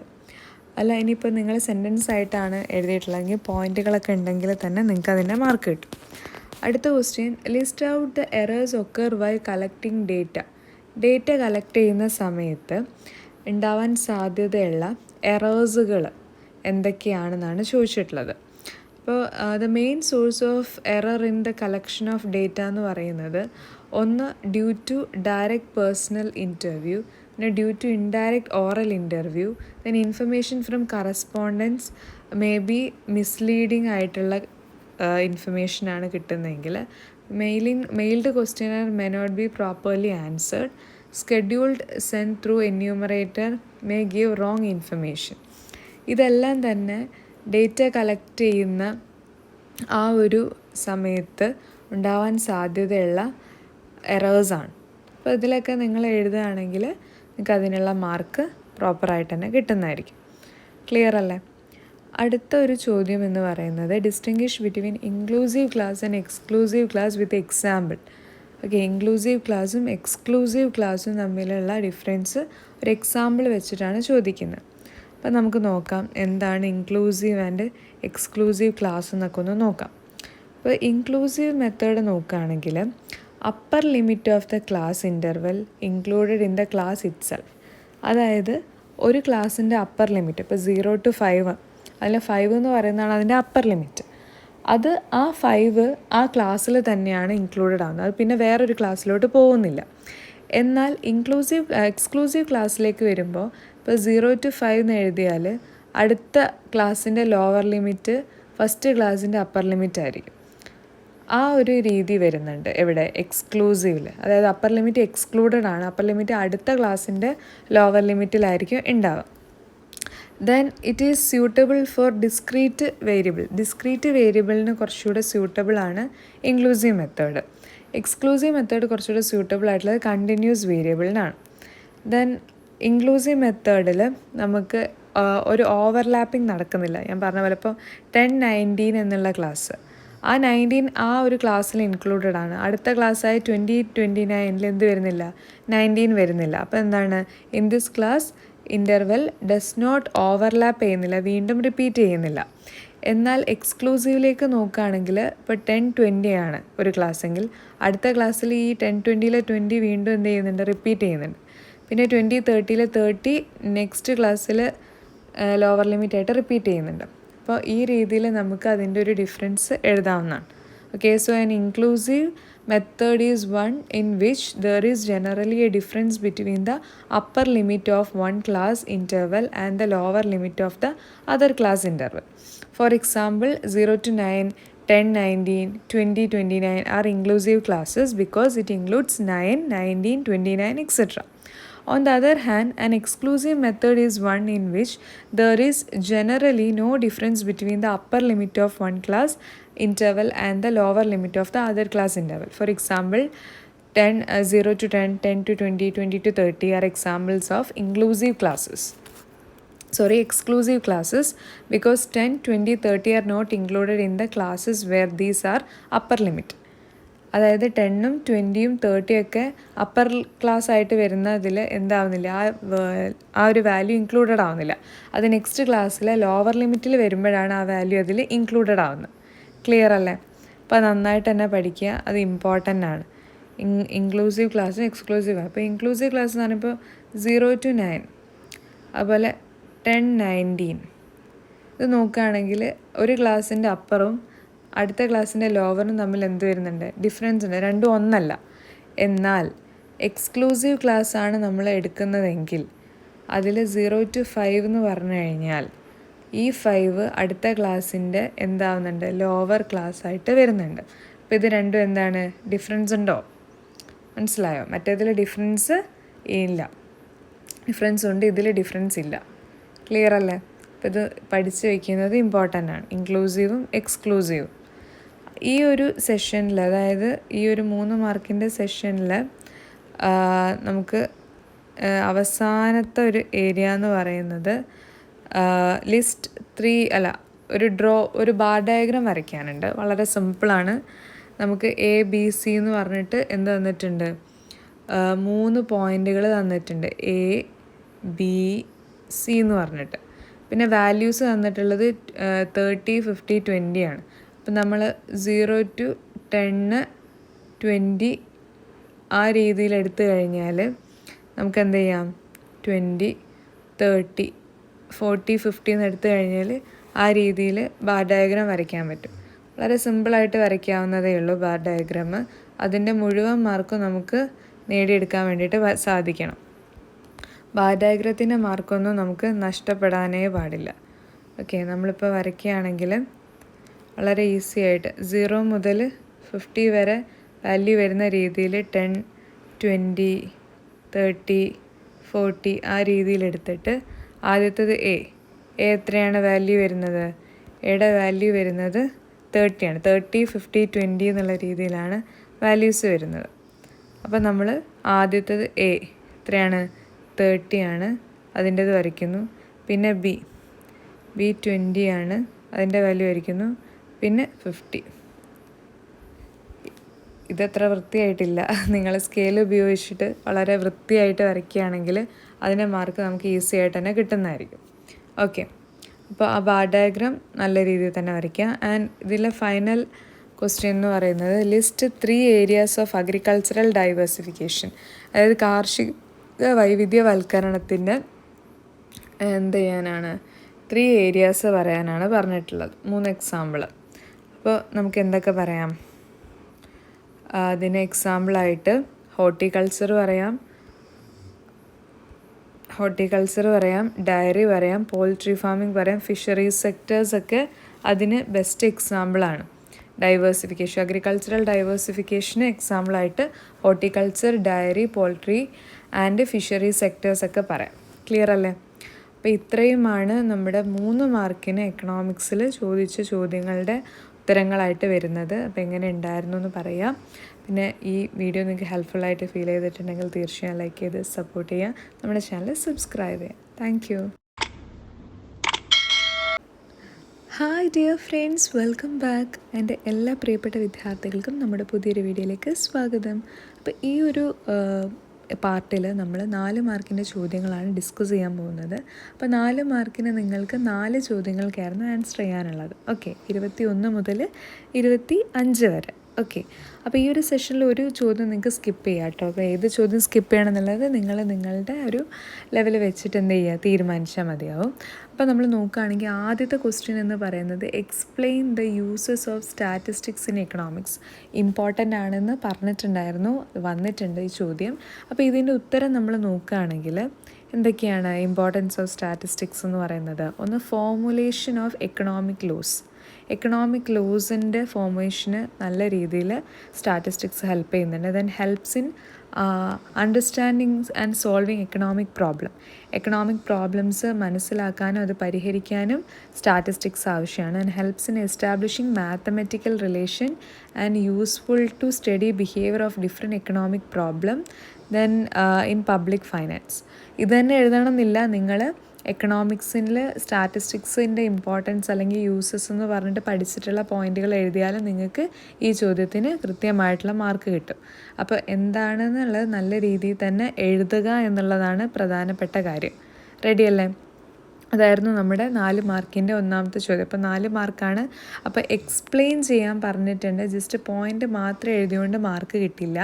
അല്ല, ഇനിയിപ്പോൾ നിങ്ങൾ സെൻറ്റൻസ് ആയിട്ടാണ് എഴുതിയിട്ടുള്ളതെങ്കിൽ പോയിൻറ്റുകളൊക്കെ ഉണ്ടെങ്കിൽ തന്നെ നിങ്ങൾക്ക് അതിൻ്റെ മാർക്ക് കിട്ടും. അടുത്ത question, list out the errors occur while collecting data. Data collect ചെയ്യുന്ന സമയത്ത് ഉണ്ടാവാൻ സാധ്യതയുള്ള എറേഴ്സുകൾ എന്തൊക്കെയാണെന്നാണ് ചോദിച്ചിട്ടുള്ളത്. അപ്പോൾ the main source of error in the collection of data എന്ന് പറയുന്നത് ഒന്ന് due to direct personal interview, പിന്നെ due to indirect oral interview, then information from correspondence may be misleading ആയിട്ടുള്ള ഇൻഫർമേഷനാണ് കിട്ടുന്നതെങ്കിൽ, mailed questionnaire may not be properly answered, scheduled sent through enumerator may give wrong information. ഇതെല്ലാം തന്നെ ഡേറ്റ കളക്ട് ചെയ്യുന്ന ആ ഒരു സമയത്ത് ഉണ്ടാവാൻ സാധ്യതയുള്ള എറേഴ്സാണ്. അപ്പോൾ ഇതിലൊക്കെ നിങ്ങൾ എഴുതുകയാണെങ്കിൽ നിങ്ങൾക്ക് അതിനുള്ള മാർക്ക് പ്രോപ്പറായിട്ട് തന്നെ കിട്ടുന്നതായിരിക്കും. ക്ലിയർ അല്ലേ? അടുത്ത ഒരു ചോദ്യം എന്ന് പറയുന്നത് distinguish between inclusive class and exclusive class with example. Okay, inclusive ക്ലാസ്സും എക്സ്ക്ലൂസീവ് ക്ലാസ്സും തമ്മിലുള്ള ഡിഫറൻസ് ഒരു എക്സാമ്പിൾ വെച്ചിട്ടാണ് ചോദിക്കുന്നത്. അപ്പോൾ നമുക്ക് നോക്കാം എന്താണ് ഇൻക്ലൂസീവ് ആൻഡ് എക്സ്ക്ലൂസീവ് ക്ലാസ് എന്നൊക്കെ ഒന്ന് നോക്കാം. അപ്പോൾ ഇൻക്ലൂസീവ് മെത്തേഡ് നോക്കുകയാണെങ്കിൽ upper limit of the class interval included in the class itself. അതായത് ഒരു ക്ലാസ്സിൻ്റെ അപ്പർ ലിമിറ്റ്, ഇപ്പോൾ 0 to 5, അതിൽ 5 എന്ന് പറയുന്നതാണ് അതിൻ്റെ അപ്പർ ലിമിറ്റ്. അത് ആ 5 ആ ക്ലാസ്സിൽ തന്നെയാണ് ഇൻക്ലൂഡഡ് ആവുന്നത്, അത് പിന്നെ വേറൊരു ക്ലാസ്സിലോട്ട് പോകുന്നില്ല. എന്നാൽ എക്സ്ക്ലൂസീവ് ക്ലാസ്സിലേക്ക് വരുമ്പോൾ ഇപ്പോൾ 0 to 5 എന്ന് എഴുതിയാൽ അടുത്ത ക്ലാസ്സിൻ്റെ ലോവർ ലിമിറ്റ് ഫസ്റ്റ് ക്ലാസ്സിൻ്റെ അപ്പർ ലിമിറ്റ് ആയിരിക്കും. ആ ഒരു രീതി വരുന്നുണ്ട് എവിടെ? എക്സ്ക്ലൂസീവിൽ. അതായത് അപ്പർ ലിമിറ്റ് എക്സ്ക്ലൂഡഡ് ആണ്, അപ്പർ ലിമിറ്റ് അടുത്ത ക്ലാസ്സിൻ്റെ ലോവർ ലിമിറ്റിലായിരിക്കും ഉണ്ടാവുക. Then it is suitable for discrete variable. Discrete വേരിയബിളിന് കുറച്ചുകൂടെ സ്യൂട്ടബിൾ ആണ് ഇൻക്ലൂസീവ് മെത്തേഡ്. എക്സ്ക്ലൂസീവ് മെത്തേഡ് കുറച്ചുകൂടെ സ്യൂട്ടബിൾ ആയിട്ടുള്ളത് കണ്ടിന്യൂസ് വേരിയബിളിനാണ്. ദെൻ ഇൻക്ലൂസീവ് മെത്തേഡിൽ നമുക്ക് ഒരു ഓവർലാപ്പിംഗ് നടക്കുന്നില്ല. ഞാൻ പറഞ്ഞ പോലെ ഇപ്പോൾ 10, 19 എന്നുള്ള ക്ലാസ്, ആ 19 ആ ഒരു ക്ലാസ്സിൽ ഇൻക്ലൂഡഡ് ആണ്. അടുത്ത ക്ലാസ്സായ 20, 29 എന്ത് വരുന്നില്ല? 19 വരുന്നില്ല. അപ്പോൾ എന്താണ്? In this class interval does not overlap ചെയ്യുന്നില്ല, വീണ്ടും റിപ്പീറ്റ് ചെയ്യുന്നില്ല. എന്നാൽ എക്സ്ക്ലൂസീവിലേക്ക് നോക്കുകയാണെങ്കിൽ ഇപ്പോൾ 10, 20 ആണ് ഒരു ക്ലാസ്സെങ്കിൽ അടുത്ത ക്ലാസ്സിൽ ഈ 10, 20 20 വീണ്ടും എന്ത് ചെയ്യുന്നുണ്ട്? റിപ്പീറ്റ് ചെയ്യുന്നുണ്ട്. പിന്നെ 20, 30 30 നെക്സ്റ്റ് ക്ലാസ്സിൽ ലോവർ ലിമിറ്റായിട്ട് റിപ്പീറ്റ് ചെയ്യുന്നുണ്ട്. അപ്പോൾ ഈ രീതിയിൽ നമുക്ക് അതിൻ്റെ ഒരു ഡിഫറൻസ് എഴുതാവുന്നതാണ്. Okay, so an inclusive method is one in which there is generally a difference between the upper limit of one class interval and the lower limit of the other class interval. For example, 0 to 9, 10, 19, 20, 29 are inclusive classes because it includes 9, 19, 29, etc. On the other hand, an exclusive method is one in which there is generally no difference between the upper limit of one class interval and the lower limit of the other class interval. For example, 0 to 10, 10 to 20, 20 to 30 are examples of exclusive classes because 10, 20, 30 are not included in the classes where these are upper limit. അതായത് 10ഉം 20ഉം 30ഒക്കെ അപ്പർ ക്ലാസ് ആയിട്ട് വരുന്നതിൽ എന്താവുന്നില്ല, ആ ഒരു വാല്യൂ ഇൻക്ലൂഡഡ് ആവുന്നില്ല. അത് നെക്സ്റ്റ് ക്ലാസ്സിലെ ലോവർ ലിമിറ്റിൽ വരുമ്പോഴാണ് ആ വാല്യൂ അതിൽ ഇൻക്ലൂഡഡ് ആവുന്നത്. ക്ലിയർ അല്ലേ? അപ്പോൾ നന്നായിട്ട് തന്നെ പഠിക്കുക, അത് ഇമ്പോർട്ടൻ്റ് ആണ്. ഇൻക്ലൂസീവ് ക്ലാസ്സും എക്സ്ക്ലൂസീവ്. അപ്പോൾ ഇൻക്ലൂസീവ് ക്ലാസ് എന്ന് പറയുമ്പോൾ 0 to 9, അതുപോലെ 10, 19 ഇത് നോക്കുകയാണെങ്കിൽ ഒരു ക്ലാസ്സിൻ്റെ അപ്പറും അടുത്ത ക്ലാസ്സിൻ്റെ ലോവറും തമ്മിൽ എന്ത് വരുന്നുണ്ട്? ഡിഫറൻസ് ഉണ്ട്, രണ്ടും ഒന്നല്ല. എന്നാൽ എക്സ്ക്ലൂസീവ് ക്ലാസ്സാണ് നമ്മൾ എടുക്കുന്നതെങ്കിൽ അതിൽ 0 to 5 എന്ന് പറഞ്ഞു കഴിഞ്ഞാൽ ഈ 5 അടുത്ത ക്ലാസ്സിൻ്റെ എന്താവുന്നുണ്ട്? ലോവർ ക്ലാസ് ആയിട്ട് വരുന്നുണ്ട്. അപ്പോൾ ഇത് രണ്ടും എന്താണ്? ഡിഫറൻസ് ഉണ്ടോ? മനസ്സിലായോ? മറ്റേതിൽ ഡിഫറൻസ് ഇല്ല, ഡിഫറൻസ് ഉണ്ട്, ഇതിൽ ഡിഫറൻസ് ഇല്ല. ക്ലിയർ അല്ലേ? അപ്പോൾ ഇത് പഠിച്ച് വയ്ക്കുന്നത് ഇമ്പോർട്ടൻ്റ് ആണ്, ഇൻക്ലൂസീവും എക്സ്ക്ലൂസീവും. ഈ ഒരു സെഷനിൽ, അതായത് ഈ ഒരു 3 മാർക്കിൻ്റെ സെഷനിൽ നമുക്ക് അവസാനത്തെ ഒരു ഏരിയ എന്ന് പറയുന്നത് ലിസ്റ്റ് 3 ഒരു ബാർ ഡയഗ്രാം വരയ്ക്കാനുണ്ട്. വളരെ സിമ്പിളാണ്. നമുക്ക് ABC എന്ന് പറഞ്ഞിട്ട് എന്ത് തന്നിട്ടുണ്ട്? 3 പോയിൻ്റുകൾ തന്നിട്ടുണ്ട്, ABC എന്ന് പറഞ്ഞിട്ട്. പിന്നെ വാല്യൂസ് തന്നിട്ടുള്ളത് 30, 50, 20 ആണ്. അപ്പം നമ്മൾ 0 to 10, 20 ആ രീതിയിൽ എടുത്തു കഴിഞ്ഞാൽ നമുക്ക് എന്ത് ചെയ്യാം? 20 30, 40, 50 എന്ന് എടുത്തു കഴിഞ്ഞാൽ ആ രീതിയിൽ ബാർ ഡയഗ്രാം വരയ്ക്കാൻ പറ്റും. വളരെ സിമ്പിളായിട്ട് വരയ്ക്കാവുന്നതേ ഉള്ളൂ ബാർ ഡയഗ്രാം. അതിൻ്റെ മുഴുവൻ മാർക്കും നമുക്ക് നേടിയെടുക്കാൻ വേണ്ടിയിട്ട് സാധിക്കണം. ബാർ ഡയഗ്രത്തിൻ്റെ മാർക്കൊന്നും നമുക്ക് നഷ്ടപ്പെടാനേ പാടില്ല. ഓക്കെ, നമ്മളിപ്പോൾ വരയ്ക്കുകയാണെങ്കിൽ വളരെ ഈസി ആയിട്ട് 0 മുതൽ 50 വരെ വാല്യൂ വരുന്ന രീതിയിൽ 10, 20, 30, 40 ആ രീതിയിലെടുത്തിട്ട് ആദ്യത്തേത് എ എത്രയാണ് വാല്യൂ വരുന്നത്? എയുടെ വാല്യൂ വരുന്നത് 30 ആണ്. 30, 50, 20 എന്നുള്ള രീതിയിലാണ് വാല്യൂസ് വരുന്നത്. അപ്പോൾ നമ്മൾ ആദ്യത്തേത് എ എത്രയാണ്? 30 ആണ്, അതിൻ്റേത് വരയ്ക്കുന്നു. പിന്നെ ബി 20 ആണ്, അതിൻ്റെ വാല്യൂ വരയ്ക്കുന്നു. പിന്നെ 50. ഇതത്ര വൃത്തിയായിട്ടില്ല. നിങ്ങൾ സ്കെയിൽ ഉപയോഗിച്ചിട്ട് വളരെ വൃത്തിയായിട്ട് വരയ്ക്കുകയാണെങ്കിൽ അതിൻ്റെ മാർക്ക് നമുക്ക് ഈസി ആയിട്ട് തന്നെ കിട്ടുന്നതായിരിക്കും. ഓക്കെ, അപ്പോൾ ആ ബാർ ഡയഗ്രാം നല്ല രീതിയിൽ തന്നെ വരയ്ക്കുക. ആൻഡ് ഇതിലെ ഫൈനൽ ക്വസ്റ്റ്യൻ എന്ന് പറയുന്നത് list 3 areas of agricultural diversification, അതായത് കാർഷിക വൈവിധ്യവൽക്കരണത്തിൻ്റെ എന്ത് ചെയ്യാനാണ് 3 ഏരിയാസ് പറയാനാണ് പറഞ്ഞിട്ടുള്ളത്. 3 എക്സാമ്പിൾ. അപ്പോൾ നമുക്ക് എന്തൊക്കെ പറയാം? അതിന് എക്സാമ്പിളായിട്ട് ഹോർട്ടിക്കൾച്ചർ പറയാം, ഡയറി പറയാം, പോൾട്രി ഫാമിംഗ് പറയാം, ഫിഷറീസ് സെക്ടേഴ്സൊക്കെ അതിന് ബെസ്റ്റ് എക്സാമ്പിളാണ്. ഡൈവേഴ്സിഫിക്കേഷൻ, അഗ്രികൾച്ചറൽ ഡൈവേഴ്സിഫിക്കേഷന് എക്സാമ്പിളായിട്ട് horticulture, dairy, poultry and fisheries സെക്ടേഴ്സൊക്കെ പറയാം. ക്ലിയർ അല്ലേ? അപ്പോൾ ഇത്രയുമാണ് നമ്മുടെ 3 മാർക്കിന് എക്കണോമിക്സിൽ ചോദിച്ച ചോദ്യങ്ങളുടെ ഉത്തരങ്ങളായിട്ട് വരുന്നത്. അപ്പോൾ എങ്ങനെ ഉണ്ടായിരുന്നു എന്ന് പറയാം. പിന്നെ ഈ വീഡിയോ നിങ്ങൾക്ക് ഹെൽപ്ഫുള്ളായിട്ട് ഫീൽ ചെയ്തിട്ടുണ്ടെങ്കിൽ തീർച്ചയായും ലൈക്ക് ചെയ്ത് സപ്പോർട്ട് ചെയ്യുക. നമ്മുടെ ചാനൽ സബ്സ്ക്രൈബ് ചെയ്യുക. Thank you. Hi dear friends, welcome back. എൻ്റെ എല്ലാ പ്രിയപ്പെട്ട വിദ്യാർത്ഥികൾക്കും നമ്മുടെ പുതിയൊരു വീഡിയോയിലേക്ക് സ്വാഗതം. അപ്പോൾ ഈ ഒരു പാർട്ടിൽ നമ്മൾ 4 മാർക്കിൻ്റെ ചോദ്യങ്ങളാണ് ഡിസ്കസ് ചെയ്യാൻ പോകുന്നത്. അപ്പോൾ 4 മാർക്കിന് നിങ്ങൾക്ക് 4 ചോദ്യങ്ങൾക്കായിരുന്നു ആൻസർ ചെയ്യാനുള്ളത്. ഓക്കെ, 21 മുതൽ 25 വരെ. ഓക്കെ, അപ്പോൾ ഈ ഒരു സെഷനിൽ ഒരു ചോദ്യം നിങ്ങൾക്ക് സ്കിപ്പ് ചെയ്യാം കേട്ടോ. അപ്പോൾ ഏത് ചോദ്യം സ്കിപ്പ് ചെയ്യണം എന്നുള്ളത് നിങ്ങളുടെ ഒരു ലെവൽ വെച്ചിട്ട് എന്ത് ചെയ്യുക, തീരുമാനിച്ചാൽ മതിയാവും. അപ്പോൾ നമ്മൾ നോക്കുകയാണെങ്കിൽ ആദ്യത്തെ ക്വസ്റ്റ്യൻ എന്ന് പറയുന്നത് explain the uses of statistics in economics. Important ആണെന്ന് പറഞ്ഞിട്ടുണ്ടായിരുന്നു, വന്നിട്ടുണ്ട് ഈ ചോദ്യം. അപ്പോൾ ഇതിൻ്റെ ഉത്തരം നമ്മൾ നോക്കുകയാണെങ്കിൽ എന്തൊക്കെയാണ് ഇമ്പോർട്ടൻസ് ഓഫ് സ്റ്റാറ്റിസ്റ്റിക്സ് എന്ന് പറയുന്നത്? ഒന്ന്, formulation of economic laws. Economic ലോസിൻ്റെ ഫോർമേഷന് നല്ല രീതിയിൽ സ്റ്റാറ്റിസ്റ്റിക്സ് ഹെൽപ്പ് ചെയ്യുന്നുണ്ട്. Then helps in understanding and solving economic problem. Economic problems മനസ്സിലാക്കാനും അത് പരിഹരിക്കാനും സ്റ്റാറ്റിസ്റ്റിക്സ് ആവശ്യമാണ്. And helps in establishing mathematical relation and useful to study behaviour of different economic problem. Then in public finance. ഇത് തന്നെ എഴുതണമെന്നില്ല, നിങ്ങൾ എക്കണോമിക്സിൽ സ്റ്റാറ്റിസ്റ്റിക്സിൻ്റെ ഇമ്പോർട്ടൻസ് അല്ലെങ്കിൽ യൂസസ് എന്ന് പറഞ്ഞിട്ട് പഠിച്ചിട്ടുള്ള പോയിന്റുകൾ എഴുതിയാലും നിങ്ങൾക്ക് ഈ ചോദ്യത്തിന് കൃത്യമായിട്ടുള്ള മാർക്ക് കിട്ടും. അപ്പോൾ എന്താണെന്നുള്ളത് നല്ല രീതിയിൽ തന്നെ എഴുതുക എന്നുള്ളതാണ് പ്രധാനപ്പെട്ട കാര്യം. റെഡിയല്ലേ? അതായിരുന്നു നമ്മുടെ 4 മാർക്കിൻ്റെ ഒന്നാമത്തെ ചോദ്യം. അപ്പോൾ 4 മാർക്കാണ്. അപ്പോൾ എക്സ്പ്ലെയിൻ ചെയ്യാൻ പറഞ്ഞിട്ടുണ്ട്. ജസ്റ്റ് പോയിൻ്റ് മാത്രം എഴുതിയോണ്ട് മാർക്ക് കിട്ടില്ല.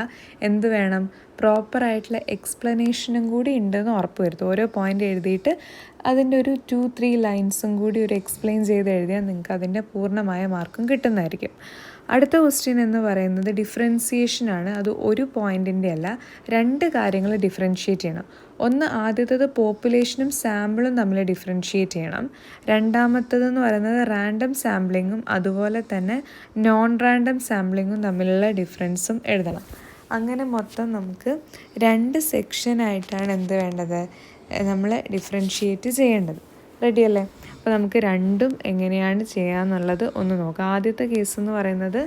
എന്ത് വേണം? പ്രോപ്പറായിട്ടുള്ള എക്സ്പ്ലനേഷനും കൂടി ഉണ്ടെന്ന് ഉറപ്പ് വരുത്തും. ഓരോ പോയിൻ്റ് എഴുതിയിട്ട് അതിൻ്റെ ഒരു 2-3 ലൈൻസും കൂടി ഒരു എക്സ്പ്ലെയിൻ ചെയ്ത് എഴുതിയാൽ നിങ്ങൾക്ക് അതിൻ്റെ പൂർണ്ണമായ മാർക്കും കിട്ടുന്നതായിരിക്കും. അടുത്ത ക്വസ്റ്റ്യൻ എന്ന് പറയുന്നത് ഡിഫറൻസിയേഷനാണ്. അത് ഒരു പോയിൻറ്റിൻ്റെ അല്ല, 2 കാര്യങ്ങൾ ഡിഫറൻഷ്യേറ്റ് ചെയ്യണം. ഒന്ന്, ആദ്യത്തേത് പോപ്പുലേഷനും സാമ്പിളും തമ്മിൽ ഡിഫറൻഷ്യേറ്റ് ചെയ്യണം. രണ്ടാമത്തേതെന്ന് പറയുന്നത് റാൻഡം സാമ്പിളിങ്ങും അതുപോലെ തന്നെ നോൺ റാൻഡം സാമ്പിളിങ്ങും തമ്മിലുള്ള ഡിഫറൻസും എഴുതണം. അങ്ങനെ മൊത്തം നമുക്ക് 2 സെക്ഷനായിട്ടാണ് എന്ത് വേണ്ടത്, നമ്മൾ ഡിഫറൻഷ്യേറ്റ് ചെയ്യേണ്ടത്. റെഡിയല്ലേ? അപ്പോൾ നമുക്ക് രണ്ടും എങ്ങനെയാണ് ചെയ്യാന്നുള്ളത് ഒന്ന് നോക്കാം. ആദ്യത്തെ കേസ് എന്ന് പറയുന്നത്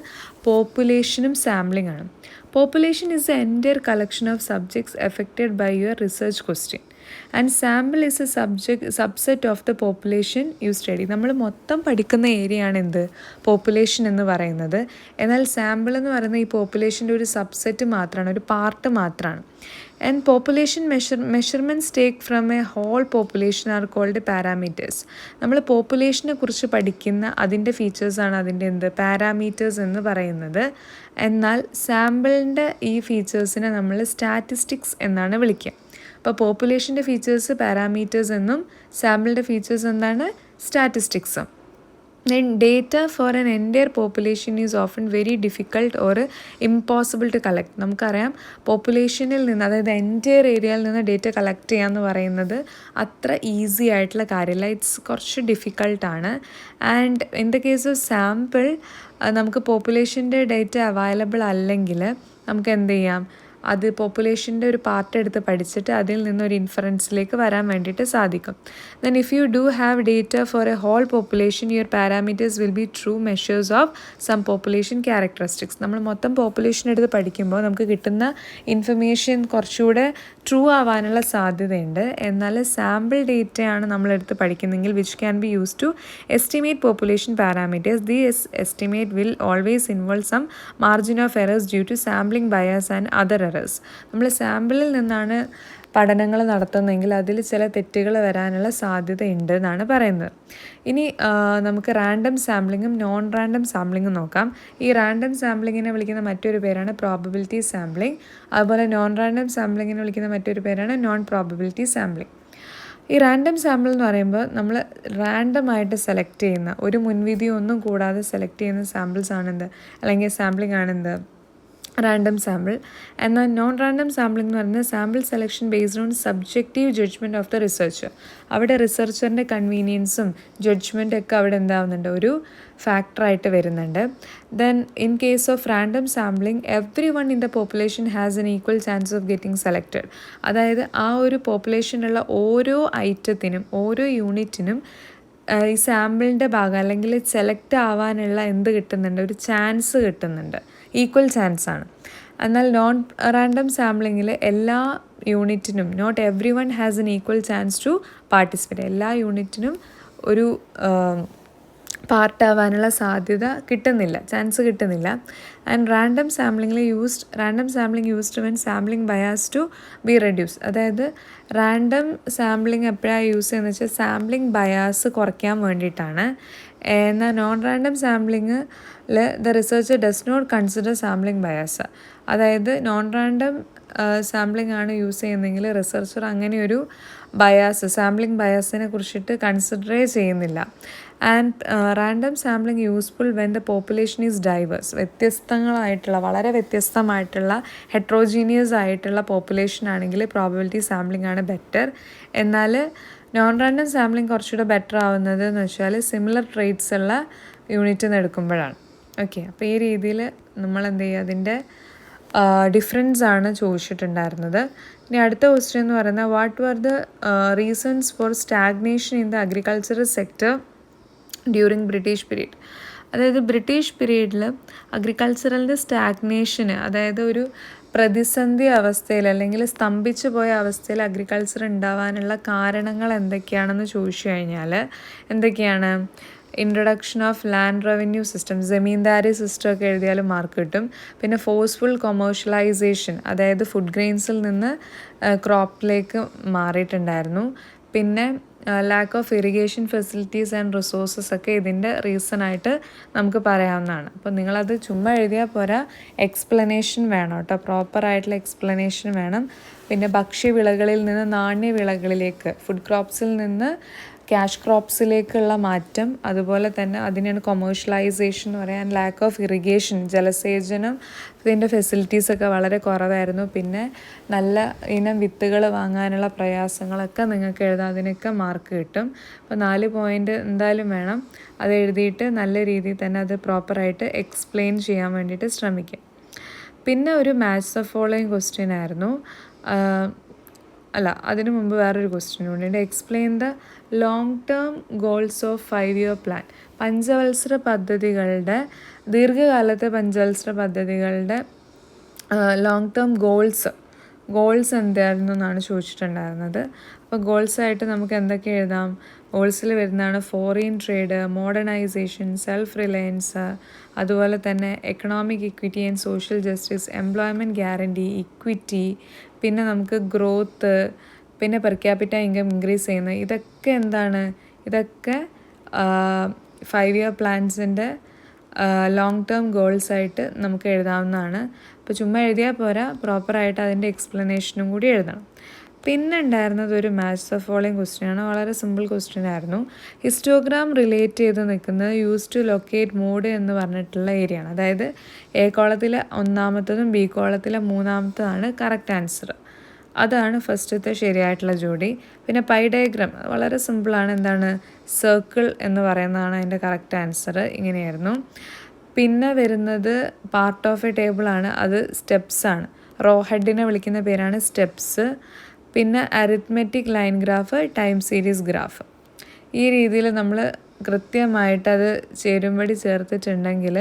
പോപ്പുലേഷനും സാമ്പിളിംഗ് ആണ്. Population is a entire collection of subjects affected by your research question and sample is a subset of the population you study. നമ്മൾ മൊത്തം പഠിക്കുന്ന ഏരിയയാണ് എന്ത്, പോപ്പുലേഷൻ എന്ന് പറയുന്നത്. എന്നാൽ സാമ്പിൾ എന്ന് പറയുന്നത് ഈ പോപ്പുലേഷൻ്റെ ഒരു സബ്സെറ്റ് മാത്രമാണ്, ഒരു പാർട്ട് മാത്രമാണ്. And population measurements take from a whole population are called parameters. നമ്മൾ പോപ്പുലേഷനെ കുറിച്ച് പഠിക്കുന്ന അതിൻ്റെ ഫീച്ചേഴ്സാണ് അതിൻ്റെ എന്ത്, പാരാമീറ്റേഴ്സ് എന്ന് പറയുന്നത്. എന്നാൽ സാമ്പിളിൻ്റെ ഈ ഫീച്ചേഴ്സിനെ നമ്മൾ സ്റ്റാറ്റിസ്റ്റിക്സ് എന്നാണ് വിളിക്കുക. ഇപ്പോൾ പോപ്പുലേഷൻ്റെ ഫീച്ചേഴ്സ് പാരാമീറ്റേഴ്സ് എന്നും സാമ്പിളിൻ്റെ ഫീച്ചേഴ്സ് എന്താണ് സ്റ്റാറ്റിസ്റ്റിക്സും. Then data for an entire population is often very difficult or impossible to collect. നമുക്കറിയാം പോപ്പുലേഷനിൽ നിന്ന്, അതായത് എൻറ്റയർ ഏരിയയിൽ നിന്ന് ഡേറ്റ കളക്ട് ചെയ്യുക എന്ന് പറയുന്നത് അത്ര ഈസി ആയിട്ടുള്ള കാര്യമില്ല. ഇറ്റ്സ് കുറച്ച് ഡിഫിക്കൾട്ടാണ്. And in the case of sample നമുക്ക് പോപ്പുലേഷൻ്റെ ഡേറ്റ അവൈലബിൾ അല്ലെങ്കിൽ നമുക്ക് എന്ത് ചെയ്യാം, അത് പോപ്പുലേഷൻ്റെ ഒരു പാർട്ട് എടുത്ത് പഠിച്ചിട്ട് അതിൽ നിന്നൊരു ഇൻഫറൻസിലേക്ക് വരാൻ വേണ്ടിയിട്ട് സാധിക്കും. Then if you do have data for a whole population your parameters will be true measures of some population characteristics. നമ്മൾ മൊത്തം പോപ്പുലേഷൻ എടുത്ത് പഠിക്കുമ്പോൾ നമുക്ക് കിട്ടുന്ന ഇൻഫർമേഷൻ കുറച്ചുകൂടെ ട്രൂ ആവാനുള്ള സാധ്യതയുണ്ട്. എന്നാൽ സാമ്പിൾ ഡേറ്റയാണ് നമ്മളെടുത്ത് പഠിക്കുന്നതെങ്കിൽ which can be use to estimate population parameters. This estimate will always involve some margin of errors due to sampling bias and other errors. നമ്മൾ സാമ്പിളിൽ നിന്നാണ് പഠനങ്ങൾ നടത്തുന്നതെങ്കിൽ അതിൽ ചില തെറ്റുകൾ വരാനുള്ള സാധ്യത ഉണ്ട് എന്നാണ് പറയുന്നത്. ഇനി നമുക്ക് റാൻഡം സാമ്പിളിങ്ങും നോൺ റാൻഡം സാമ്പിളിങ്ങും നോക്കാം. ഈ റാൻഡം സാമ്പിളിങ്ങിനെ വിളിക്കുന്ന മറ്റൊരു പേരാണ് പ്രോബബിലിറ്റി സാമ്പിളിംഗ്. അതുപോലെ നോൺ റാൻഡം സാമ്പിളിങ്ങിനെ വിളിക്കുന്ന മറ്റൊരു പേരാണ് നോൺ പ്രോബബിലിറ്റി സാമ്പിളിംഗ്. ഈ റാൻഡം സാമ്പിൾ എന്ന് പറയുമ്പോൾ നമ്മൾ റാൻഡമായിട്ട് സെലക്ട് ചെയ്യുന്ന, ഒരു മുൻവിധിയോ ഒന്നും കൂടാതെ സെലക്ട് ചെയ്യുന്ന സാമ്പിൾസ് ആണെന്ത്, അല്ലെങ്കിൽ സാമ്പിളിംഗ് ആണെന്ത്, റാൻഡം സാമ്പിൾ. എന്നാൽ നോൺ റാൻഡം സാമ്പിളിംഗ് എന്ന് പറയുന്നത് sample selection based on subjective judgment of the researcher. അവിടെ റിസർച്ചറിൻ്റെ കൺവീനിയൻസും ജഡ്ജ്മെൻറ്റും ഒക്കെ അവിടെ എന്താവുന്നുണ്ട്, ഒരു ഫാക്ടറായിട്ട് വരുന്നുണ്ട്. Then in case of random sampling every one in the population has an equal chance of getting selected. അതായത് ആ ഒരു പോപ്പുലേഷനുള്ള ഓരോ ഐറ്റത്തിനും ഓരോ യൂണിറ്റിനും ഈ സാമ്പിളിൻ്റെ ഭാഗം അല്ലെങ്കിൽ സെലക്ട് ആവാനുള്ള എന്ത് കിട്ടുന്നുണ്ട്, ഒരു ചാൻസ് കിട്ടുന്നുണ്ട്, ഈക്വൽ ചാൻസ് ആണ്. എന്നാൽ നോൺ റാൻഡം സാമ്പിളിങ്ങിൽ എല്ലാ യൂണിറ്റിനും not every one has an equal chance to participate. എല്ലാ യൂണിറ്റിനും ഒരു പാർട്ടാവാനുള്ള സാധ്യത കിട്ടുന്നില്ല, ചാൻസ് കിട്ടുന്നില്ല. And random sampling used when sampling bias to be reduce. അതായത് റാൻഡം സാമ്പിളിംഗ് എപ്പോഴാണ് യൂസ് ചെയ്യുന്നത് വെച്ചാൽ സാമ്പിളിംഗ് ബയാസ് കുറയ്ക്കാൻ വേണ്ടിയിട്ടാണ്. എന്നാൽ നോൺ റാൻഡം സാമ്പിളിങ്ങിൽ the researcher does not consider sampling bias. അതായത് നോൺ റാൻഡം സാമ്പിളിംഗ് ആണ് യൂസ് ചെയ്യുന്നതെങ്കിൽ റിസർച്ചർ അങ്ങനെയൊരു സാമ്പിളിംഗ് ബയാസിനെ കുറിച്ചിട്ട് കൺസിഡറേ ചെയ്യുന്നില്ല. And random sampling useful when the population is diverse. വളരെ വ്യത്യസ്തമായിട്ടുള്ള ഹെട്രോജീനിയസ് ആയിട്ടുള്ള പോപ്പുലേഷൻ ആണെങ്കിൽ പ്രോബബിലിറ്റി സാമ്പിളിംഗ് ആണ് ബെറ്റർ. എന്നാൽ നോൺ റാൻഡം സാമ്പിളിംഗ് കുറച്ചുകൂടെ ബെറ്റർ ആവുന്നത് എന്ന് വെച്ചാൽ സിമിലർ ട്രേറ്റ്സ് ഉള്ള യൂണിറ്റിൽ നിന്ന് എടുക്കുമ്പോഴാണ്. ഓക്കെ, അപ്പോൾ ഈ രീതിയിൽ നമ്മൾ എന്ത് ചെയ്യുക, അതിൻ്റെ ഡിഫറൻസ് ആണ് ചോദിച്ചിട്ടുണ്ടായിരുന്നത്. ഇനി അടുത്ത ക്വസ്റ്റ്യൻ എന്ന് പറയുന്നത് what were the reasons for stagnation in the agricultural sector during British period. അതായത് ബ്രിട്ടീഷ് പീരീഡിൽ അഗ്രികൾച്ചറലിൻ്റെ സ്റ്റാഗ്നേഷന്, അതായത് ഒരു പ്രതിസന്ധി അവസ്ഥയിൽ അല്ലെങ്കിൽ സ്തംഭിച്ചു പോയ അവസ്ഥയിൽ അഗ്രികൾച്ചർ ഉണ്ടാവാനുള്ള കാരണങ്ങൾ എന്തൊക്കെയാണെന്ന് ചോദിച്ചു കഴിഞ്ഞാൽ എന്തൊക്കെയാണ്, introduction of land revenue system, zamindari system ഒക്കെ എഴുതിയാലും മാർക്ക് കിട്ടും. പിന്നെ ഫോഴ്സ്ഫുൾ കൊമേഴ്ഷ്യലൈസേഷൻ, അതായത് ഫുഡ് ഗ്രെയിൻസിൽ നിന്ന് ക്രോപ്പിലേക്ക് മാറിയിട്ടുണ്ടായിരുന്നു. പിന്നെ lack of irrigation facilities and resources ഒക്കെ ഇതിൻ്റെ റീസണായിട്ട് നമുക്ക് പറയാവുന്നതാണ്. അപ്പോൾ നിങ്ങളത് ചുമ്മാ എഴുതിയാൽ പോരാ, എക്സ്പ്ലനേഷൻ വേണം കേട്ടോ, പ്രോപ്പറായിട്ടുള്ള എക്സ്പ്ലനേഷൻ വേണം. പിന്നെ ഭക്ഷ്യവിളകളിൽ നിന്ന് നാണ്യവിളകളിലേക്ക്, ഫുഡ് ക്രോപ്സിൽ നിന്ന് ക്യാഷ് ക്രോപ്സിലേക്കുള്ള മാറ്റം, അതുപോലെ തന്നെ അതിനാണ് കൊമേഴ്ഷ്യലൈസേഷൻ എന്ന് പറയാൻ. ലാക്ക് ഓഫ് ഇറിഗേഷൻ, ജലസേചനം, ഇതിൻ്റെ ഫെസിലിറ്റീസൊക്കെ വളരെ കുറവായിരുന്നു. പിന്നെ നല്ല ഇനം വിത്തുകൾ വാങ്ങാനുള്ള പ്രയാസങ്ങളൊക്കെ നിങ്ങൾക്ക് എഴുതാം, അതിനൊക്കെ മാർക്ക് കിട്ടും. അപ്പോൾ 4 പോയിൻ്റ് എന്തായാലും വേണം. അത് എഴുതിയിട്ട് നല്ല രീതിയിൽ തന്നെ അത് പ്രോപ്പറായിട്ട് എക്സ്പ്ലെയിൻ ചെയ്യാൻ വേണ്ടിയിട്ട് ശ്രമിക്കും. പിന്നെ ഒരു മാച്ച് ദ ഫോളോയിങ് ക്വസ്റ്റ്യൻ ആയിരുന്നു. അതിനു മുമ്പ് വേറൊരു ക്വസ്റ്റ്യൻ ഉണ്ട്. Explain the long term goals of 5-year plan. പഞ്ചവത്സര പദ്ധതികളുടെ, ദീർഘകാലത്തെ പഞ്ചവത്സര പദ്ധതികളുടെ ലോങ് ടേം ഗോൾസ് എന്തായിരുന്നു എന്നാണ് ചോദിച്ചിട്ടുണ്ടായിരുന്നത്. അപ്പോൾ ഗോൾസായിട്ട് നമുക്ക് എന്തൊക്കെ എഴുതാം? ഗോൾസിൽ വരുന്നതാണ് foreign trade, modernisation, self Reliance, അതുപോലെ തന്നെ economic equity and social justice, employment guarantee, equity, പിന്നെ നമുക്ക് ഗ്രോത്ത്, പിന്നെ പെർ ക്യാപിറ്റ ഇൻകം ഇൻക്രീസ് ചെയ്യുന്നത്. ഇതൊക്കെ എന്താണ്? ഇതൊക്കെ 5-year പ്ലാൻസിൻ്റെ ലോങ് ടേം ഗോൾസായിട്ട് നമുക്ക് എഴുതാവുന്നതാണ്. അപ്പോൾ ചുമ്മാ എഴുതിയാൽ പോരാ, പ്രോപ്പറായിട്ട് അതിൻ്റെ എക്സ്പ്ലനേഷനും കൂടി എഴുതണം. പിന്നെ ഉണ്ടായിരുന്നത് ഒരു മാച്ച് ദ ഫോളോയിങ് ക്വസ്റ്റ്യൻ ആണ്. വളരെ സിമ്പിൾ ക്വസ്റ്റ്യൻ ആയിരുന്നു. ഹിസ്റ്റോഗ്രാം റിലേറ്റ് ചെയ്ത് നിൽക്കുന്നത് യൂസ് ടു ലൊക്കേറ്റ് മോഡ് എന്ന് പറഞ്ഞിട്ടുള്ള ഏരിയ ആണ്. അതായത് എ കോളത്തിലെ ഒന്നാമത്തതും ബി കോളത്തിലെ മൂന്നാമത്തതാണ് കറക്റ്റ് ആൻസർ. അതാണ് ഫസ്റ്റത്തെ ശരിയായിട്ടുള്ള ജോഡി. പിന്നെ പൈ ഡയഗ്രാം വളരെ സിമ്പിളാണ്. എന്താണ്, സർക്കിൾ എന്ന് പറയുന്നതാണ് അതിൻ്റെ കറക്റ്റ് ആൻസർ. ഇങ്ങനെയായിരുന്നു. പിന്നെ വരുന്നത് പാർട്ട് ഓഫ് എ ടേബിളാണ്. അത് സ്റ്റെപ്സാണ്. റോ ഹെഡിനെ വിളിക്കുന്ന പേരാണ് സ്റ്റെപ്സ്. പിന്നെ arithmetic line graph, time series graph. ഈ രീതിയിൽ നമ്മൾ കൃത്യമായിട്ടത് ചേരുംപടി ചേർത്തിട്ടുണ്ടെങ്കിൽ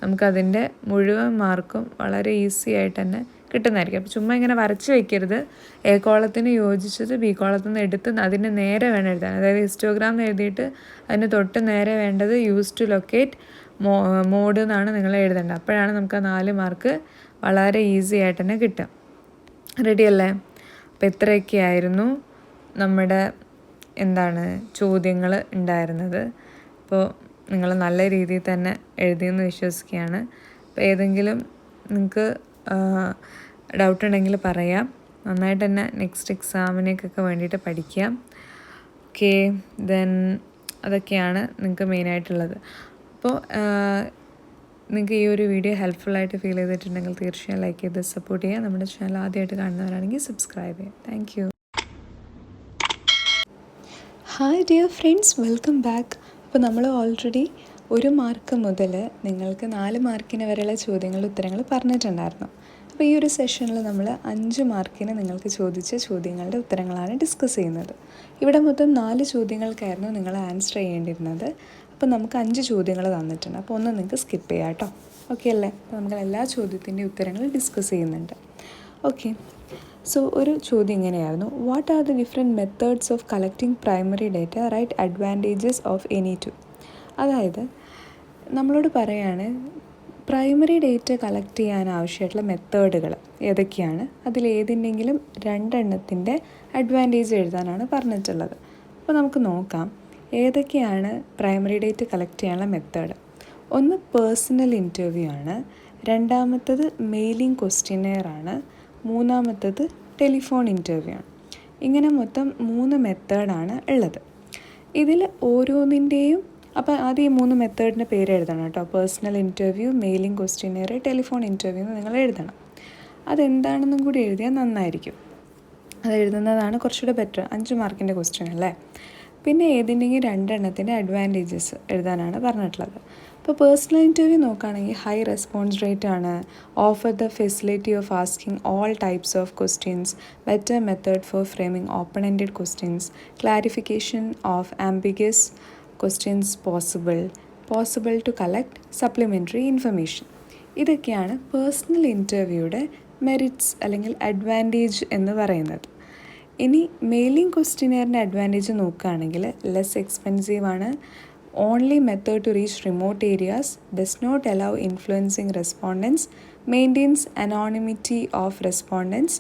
നമുക്കതിൻ്റെ മുഴുവൻ മാർക്കും വളരെ ഈസി ആയിട്ട് തന്നെ കിട്ടുന്നതായിരിക്കും. അപ്പോൾ ചുമ്മാ ഇങ്ങനെ വരച്ച് വയ്ക്കരുത്. എ കോളത്തിന് യോജിച്ചത് ബി കോളത്തിൽ നിന്ന് എടുത്ത് അതിന് നേരെ വേണം എഴുതാൻ. അതായത് ഹിസ്റ്റോഗ്രാം എന്ന് എഴുതിയിട്ട് അതിന് തൊട്ട് നേരെ വേണ്ടത് യൂസ് ടു ലൊക്കേറ്റ് മോഡ് എന്നാണ് നിങ്ങൾ എഴുതേണ്ടത്. അപ്പോഴാണ് നമുക്ക് ആ 4 മാർക്ക് വളരെ ഈസി ആയിട്ട് തന്നെ കിട്ടുക. റെഡിയല്ലേ? അപ്പോൾ ഇത്രയൊക്കെയായിരുന്നു നമ്മുടെ ചോദ്യങ്ങൾ ഉണ്ടായിരുന്നത്. അപ്പോൾ നിങ്ങൾ നല്ല രീതിയിൽ തന്നെ എഴുതിയെന്ന് വിശ്വസിക്കുകയാണ്. അപ്പോൾ ഏതെങ്കിലും നിങ്ങൾക്ക് ഡൗട്ട് ഉണ്ടെങ്കിൽ പറയാം. നന്നായിട്ട് തന്നെ നെക്സ്റ്റ് എക്സാമിനേക്കൊക്കെ വേണ്ടിയിട്ട് പഠിക്കാം. ഓക്കെ, ദെൻ അതൊക്കെയാണ് നിങ്ങൾക്ക് മെയിനായിട്ടുള്ളത്. അപ്പോൾ നിങ്ങൾക്ക് ഈ ഒരു വീഡിയോ ഹെൽപ്ഫുള്ളായിട്ട് ഫീൽ ചെയ്തിട്ടുണ്ടെങ്കിൽ തീർച്ചയായും ലൈക്ക് ചെയ്ത് സപ്പോർട്ട് ചെയ്യുക. നമ്മുടെ ചാനൽ ആദ്യമായിട്ട് കാണുന്നവരാണെങ്കിൽ സബ്സ്ക്രൈബ് ചെയ്യുക. Thank you. Hi dear friends, welcome back. അപ്പോൾ നമ്മൾ ഓൾറെഡി 1 മാർക്ക് മുതൽ നിങ്ങൾക്ക് 4 മാർക്കിന് വരെയുള്ള ചോദ്യങ്ങളുടെ ഉത്തരങ്ങൾ പറഞ്ഞിട്ടുണ്ടായിരുന്നു. അപ്പോൾ ഈ ഒരു സെഷനിൽ നമ്മൾ 5 മാർക്കിന് നിങ്ങൾക്ക് ചോദിച്ച ചോദ്യങ്ങളുടെ ഉത്തരങ്ങളാണ് ഡിസ്കസ് ചെയ്യുന്നത്. ഇവിടെ മൊത്തം 4 ചോദ്യങ്ങൾക്കായിരുന്നു നിങ്ങൾ ആൻസർ ചെയ്യേണ്ടിയിരുന്നത്. അപ്പോൾ നമുക്ക് 5 ചോദ്യങ്ങൾ തന്നിട്ടുണ്ട്. അപ്പോൾ ഒന്ന് നിങ്ങൾക്ക് സ്കിപ്പ് ചെയ്യാം കേട്ടോ. ഓക്കെ അല്ലേ? അപ്പോൾ നമ്മൾ എല്ലാ ചോദ്യത്തിൻ്റെ ഉത്തരങ്ങൾ ഡിസ്കസ് ചെയ്യുന്നുണ്ട്. ഓക്കെ, സോ ഒരു ചോദ്യം ഇങ്ങനെയായിരുന്നു: what are the different methods of collecting primary data, write advantages of any two. അതായത് നമ്മളോട് പറയാണ് പ്രൈമറി ഡേറ്റ കളക്ട് ചെയ്യാൻ ആവശ്യമായിട്ടുള്ള മെത്തേഡുകൾ ഏതൊക്കെയാണ്, അതിലേതിൻ്റെങ്കിലും 2 എണ്ണത്തിൻ്റെ അഡ്വാൻറ്റേജ് എഴുതാനാണ് പറഞ്ഞിട്ടുള്ളത്. അപ്പോൾ നമുക്ക് നോക്കാം ഏതൊക്കെയാണ് പ്രൈമറി ഡേറ്റ കളക്ട് ചെയ്യാനുള്ള മെത്തേഡ്. ഒന്ന് പേഴ്സണൽ ഇൻ്റർവ്യൂ ആണ്, രണ്ടാമത്തത് മെയിലിംഗ് ക്വസ്റ്റ്യനെയർ ആണ്, മൂന്നാമത്തത് ടെലിഫോൺ ഇൻ്റർവ്യൂ ആണ്. ഇങ്ങനെ മൊത്തം 3 മെത്തേഡാണ് ഉള്ളത്. ഇതിൽ ഓരോന്നിൻ്റെയും അപ്പോൾ ആദ്യം ഈ 3 മെത്തേഡിൻ്റെ പേര് എഴുതണം കേട്ടോ. Personal interview, mailing questionnaire, telephone interview എന്ന് നിങ്ങൾ എഴുതണം. അതെന്താണെന്നും കൂടി എഴുതിയാൽ നന്നായിരിക്കും. അത് എഴുതുന്നതാണ് കുറച്ചുകൂടെ ബെറ്റർ. 5 മാർക്കിൻ്റെ ക്വസ്റ്റ്യൻ അല്ലേ. പിന്നെ ഏതിൻ്റെങ്കിലും 2 എണ്ണത്തിൻ്റെ അഡ്വാൻറ്റേജസ് എഴുതാനാണ് പറഞ്ഞിട്ടുള്ളത്. ഇപ്പോൾ പേഴ്സണൽ ഇൻ്റർവ്യൂ നോക്കുകയാണെങ്കിൽ ഹൈ റെസ്പോൺസ് റേറ്റ് ആണ്, offer the facility of asking all types of questions, better method for framing open ended questions, clarification of ambiguous questions possible to collect supplementary information. ഇതൊക്കെയാണ് പേഴ്സണൽ ഇൻ്റർവ്യൂയുടെ മെറിറ്റ്സ് അല്ലെങ്കിൽ അഡ്വാൻറ്റേജ് എന്ന് പറയുന്നത്. ഇനി മെയിലിംഗ് ക്വസ്റ്റ്യനെയറിൻ്റെ അഡ്വാൻറ്റേജ് നോക്കുകയാണെങ്കിൽ ലെസ് എക്സ്പെൻസീവ് ആണ്, only method to reach remote areas, does not allow influencing respondents, maintains anonymity of respondents,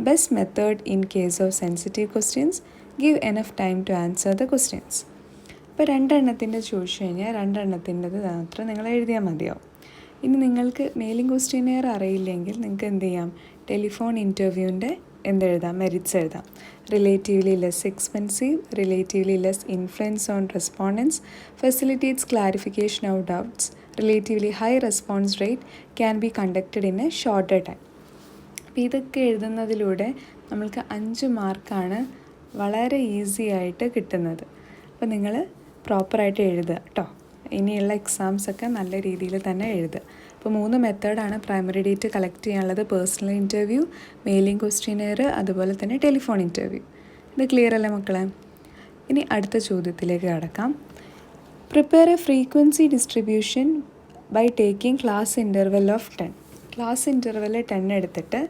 best method in case of sensitive questions, give enough time to answer the questions. ഇപ്പോൾ 2 എണ്ണത്തിൻ്റെ ചോദിച്ചു കഴിഞ്ഞാൽ 2 എണ്ണത്തിൻ്റെത് മാത്രം നിങ്ങൾ എഴുതിയാൽ മതിയാവും. ഇനി നിങ്ങൾക്ക് മെയിലിംഗ് ക്വസ്റ്റ്യനെയർ അറിയില്ലെങ്കിൽ നിങ്ങൾക്ക് എന്ത് ചെയ്യാം, ടെലിഫോൺ ഇൻ്റർവ്യൂവിൻ്റെ എന്തെഴുതാം, മെറിറ്റ്സ് എഴുതാം. Relatively less expensive, relatively less influence on respondents, facilitates clarification of doubts, relatively high response rate, can be conducted in A shorter time. അപ്പോൾ ഇതൊക്കെ എഴുതുന്നതിലൂടെ നമ്മൾക്ക് 5 മാർക്കാണ് വളരെ ഈസി ആയിട്ട് കിട്ടുന്നത്. അപ്പോൾ നിങ്ങൾ പ്രോപ്പറായിട്ട് എഴുതുക കേട്ടോ. ഇനിയുള്ള എക്സാംസൊക്കെ നല്ല രീതിയിൽ തന്നെ എഴുതുക. ഇപ്പോൾ 3 മെത്തേഡാണ് പ്രൈമറി ഡേറ്റ കളക്ട് ചെയ്യാനുള്ളത്: പേഴ്സണൽ ഇൻ്റർവ്യൂ, മെയിലിംഗ് ക്വസ്റ്റ്യനെയർ, അതുപോലെ തന്നെ ടെലിഫോൺ ഇൻ്റർവ്യൂ. ഇത് ക്ലിയർ അല്ലേ മക്കളെ? ഇനി അടുത്ത ചോദ്യത്തിലേക്ക് കടക്കാം. Prepare a frequency distribution by taking class interval of 10. Class interval 10 എടുത്തിട്ട്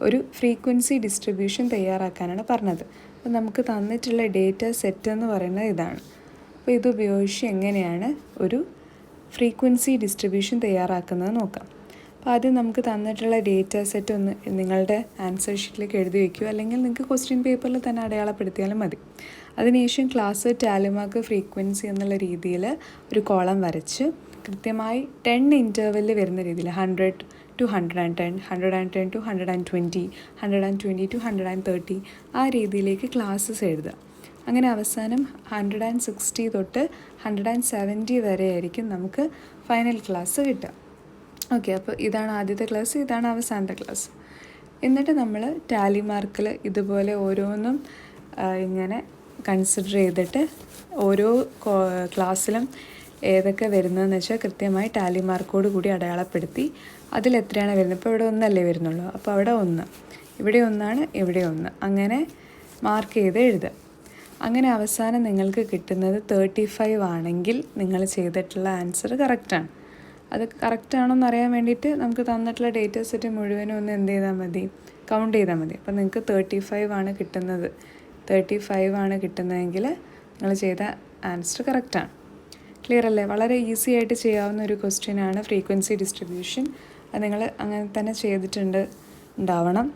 ഒരു ഫ്രീക്വൻസി ഡിസ്ട്രിബ്യൂഷൻ തയ്യാറാക്കാനാണ് പറഞ്ഞത്. അപ്പോൾ നമുക്ക് തന്നിട്ടുള്ള ഡേറ്റ സെറ്റ് എന്ന് പറയുന്നത് ഇതാണ്. അപ്പോൾ ഇതുപയോഗിച്ച് എങ്ങനെയാണ് ഒരു ഫ്രീക്വൻസി ഡിസ്ട്രിബ്യൂഷൻ തയ്യാറാക്കുന്നത് നോക്കാം. അപ്പോൾ ആദ്യം നമുക്ക് തന്നിട്ടുള്ള ഡേറ്റ സെറ്റ് ഒന്ന് നിങ്ങളുടെ ആൻസർ ഷീറ്റിലേക്ക് എഴുതി വയ്ക്കുക, അല്ലെങ്കിൽ നിങ്ങൾക്ക് ക്വസ്റ്റ്യൻ പേപ്പറിൽ തന്നെ അടയാളപ്പെടുത്തിയാലും മതി. അതിനുശേഷം ക്ലാസ്, ടാലിമാർക്ക്, ഫ്രീക്വൻസി എന്നുള്ള രീതിയിൽ ഒരു കോളം വരച്ച് കൃത്യമായി 10 ഇൻ്റർവെല്ലിൽ വരുന്ന രീതിയിൽ 100, ടു 110, 110 ടു 120, 120 ടു 130 ആ രീതിയിലേക്ക് ക്ലാസ്സസ് എഴുതുക. അങ്ങനെ അവസാനം 160 തൊട്ട് 170 വരെ ആയിരിക്കും നമുക്ക് ഫൈനൽ ക്ലാസ് കിട്ടുക. ഓക്കെ, അപ്പോൾ ഇതാണ് ആദ്യത്തെ ക്ലാസ്, ഇതാണ് അവസാനത്തെ ക്ലാസ്. എന്നിട്ട് നമ്മൾ ടാലി മാർക്കിൽ ഇതുപോലെ ഓരോന്നും ഇങ്ങനെ കൺസിഡർ ചെയ്തിട്ട് ഓരോ ക്ലാസ്സിലും ഏതൊക്കെ വരുന്നതെന്ന് വെച്ചാൽ കൃത്യമായി ടാലി മാർക്കോട് കൂടി അടയാളപ്പെടുത്തി അതിലെത്രയാണ് വരുന്നത്. ഇപ്പോൾ ഇവിടെ ഒന്നല്ലേ വരുന്നുള്ളൂ, അപ്പോൾ അവിടെ 1, ഇവിടെ 1, ഇവിടെ 1, അങ്ങനെ മാർക്ക് ചെയ്ത് എഴുതുക. അങ്ങനെ അവസാനം നിങ്ങൾക്ക് കിട്ടുന്നത് 35 ആണെങ്കിൽ നിങ്ങൾ ചെയ്തിട്ടുള്ള ആൻസർ കറക്റ്റാണ്. അത് കറക്റ്റാണോ എന്ന് അറിയാൻ വേണ്ടിയിട്ട് നമുക്ക് തന്നിട്ടുള്ള ഡേറ്റ സെറ്റ് മുഴുവനും ഒന്ന് എന്ത് ചെയ്താൽ മതി, കൗണ്ട് ചെയ്താൽ മതി. അപ്പോൾ നിങ്ങൾക്ക് 35 ആണ് കിട്ടുന്നത്. 35 ആണ് കിട്ടുന്നതെങ്കിൽ നിങ്ങൾ ചെയ്ത ആൻസർ കറക്റ്റാണ്. ക്ലിയർ അല്ലേ? വളരെ ഈസി ആയിട്ട് ചെയ്യാവുന്ന ഒരു ക്വസ്റ്റ്യനാണ് ഫ്രീക്വൻസി ഡിസ്ട്രിബ്യൂഷൻ. അത് നിങ്ങൾ അങ്ങനെ തന്നെ ഉണ്ടാവണം.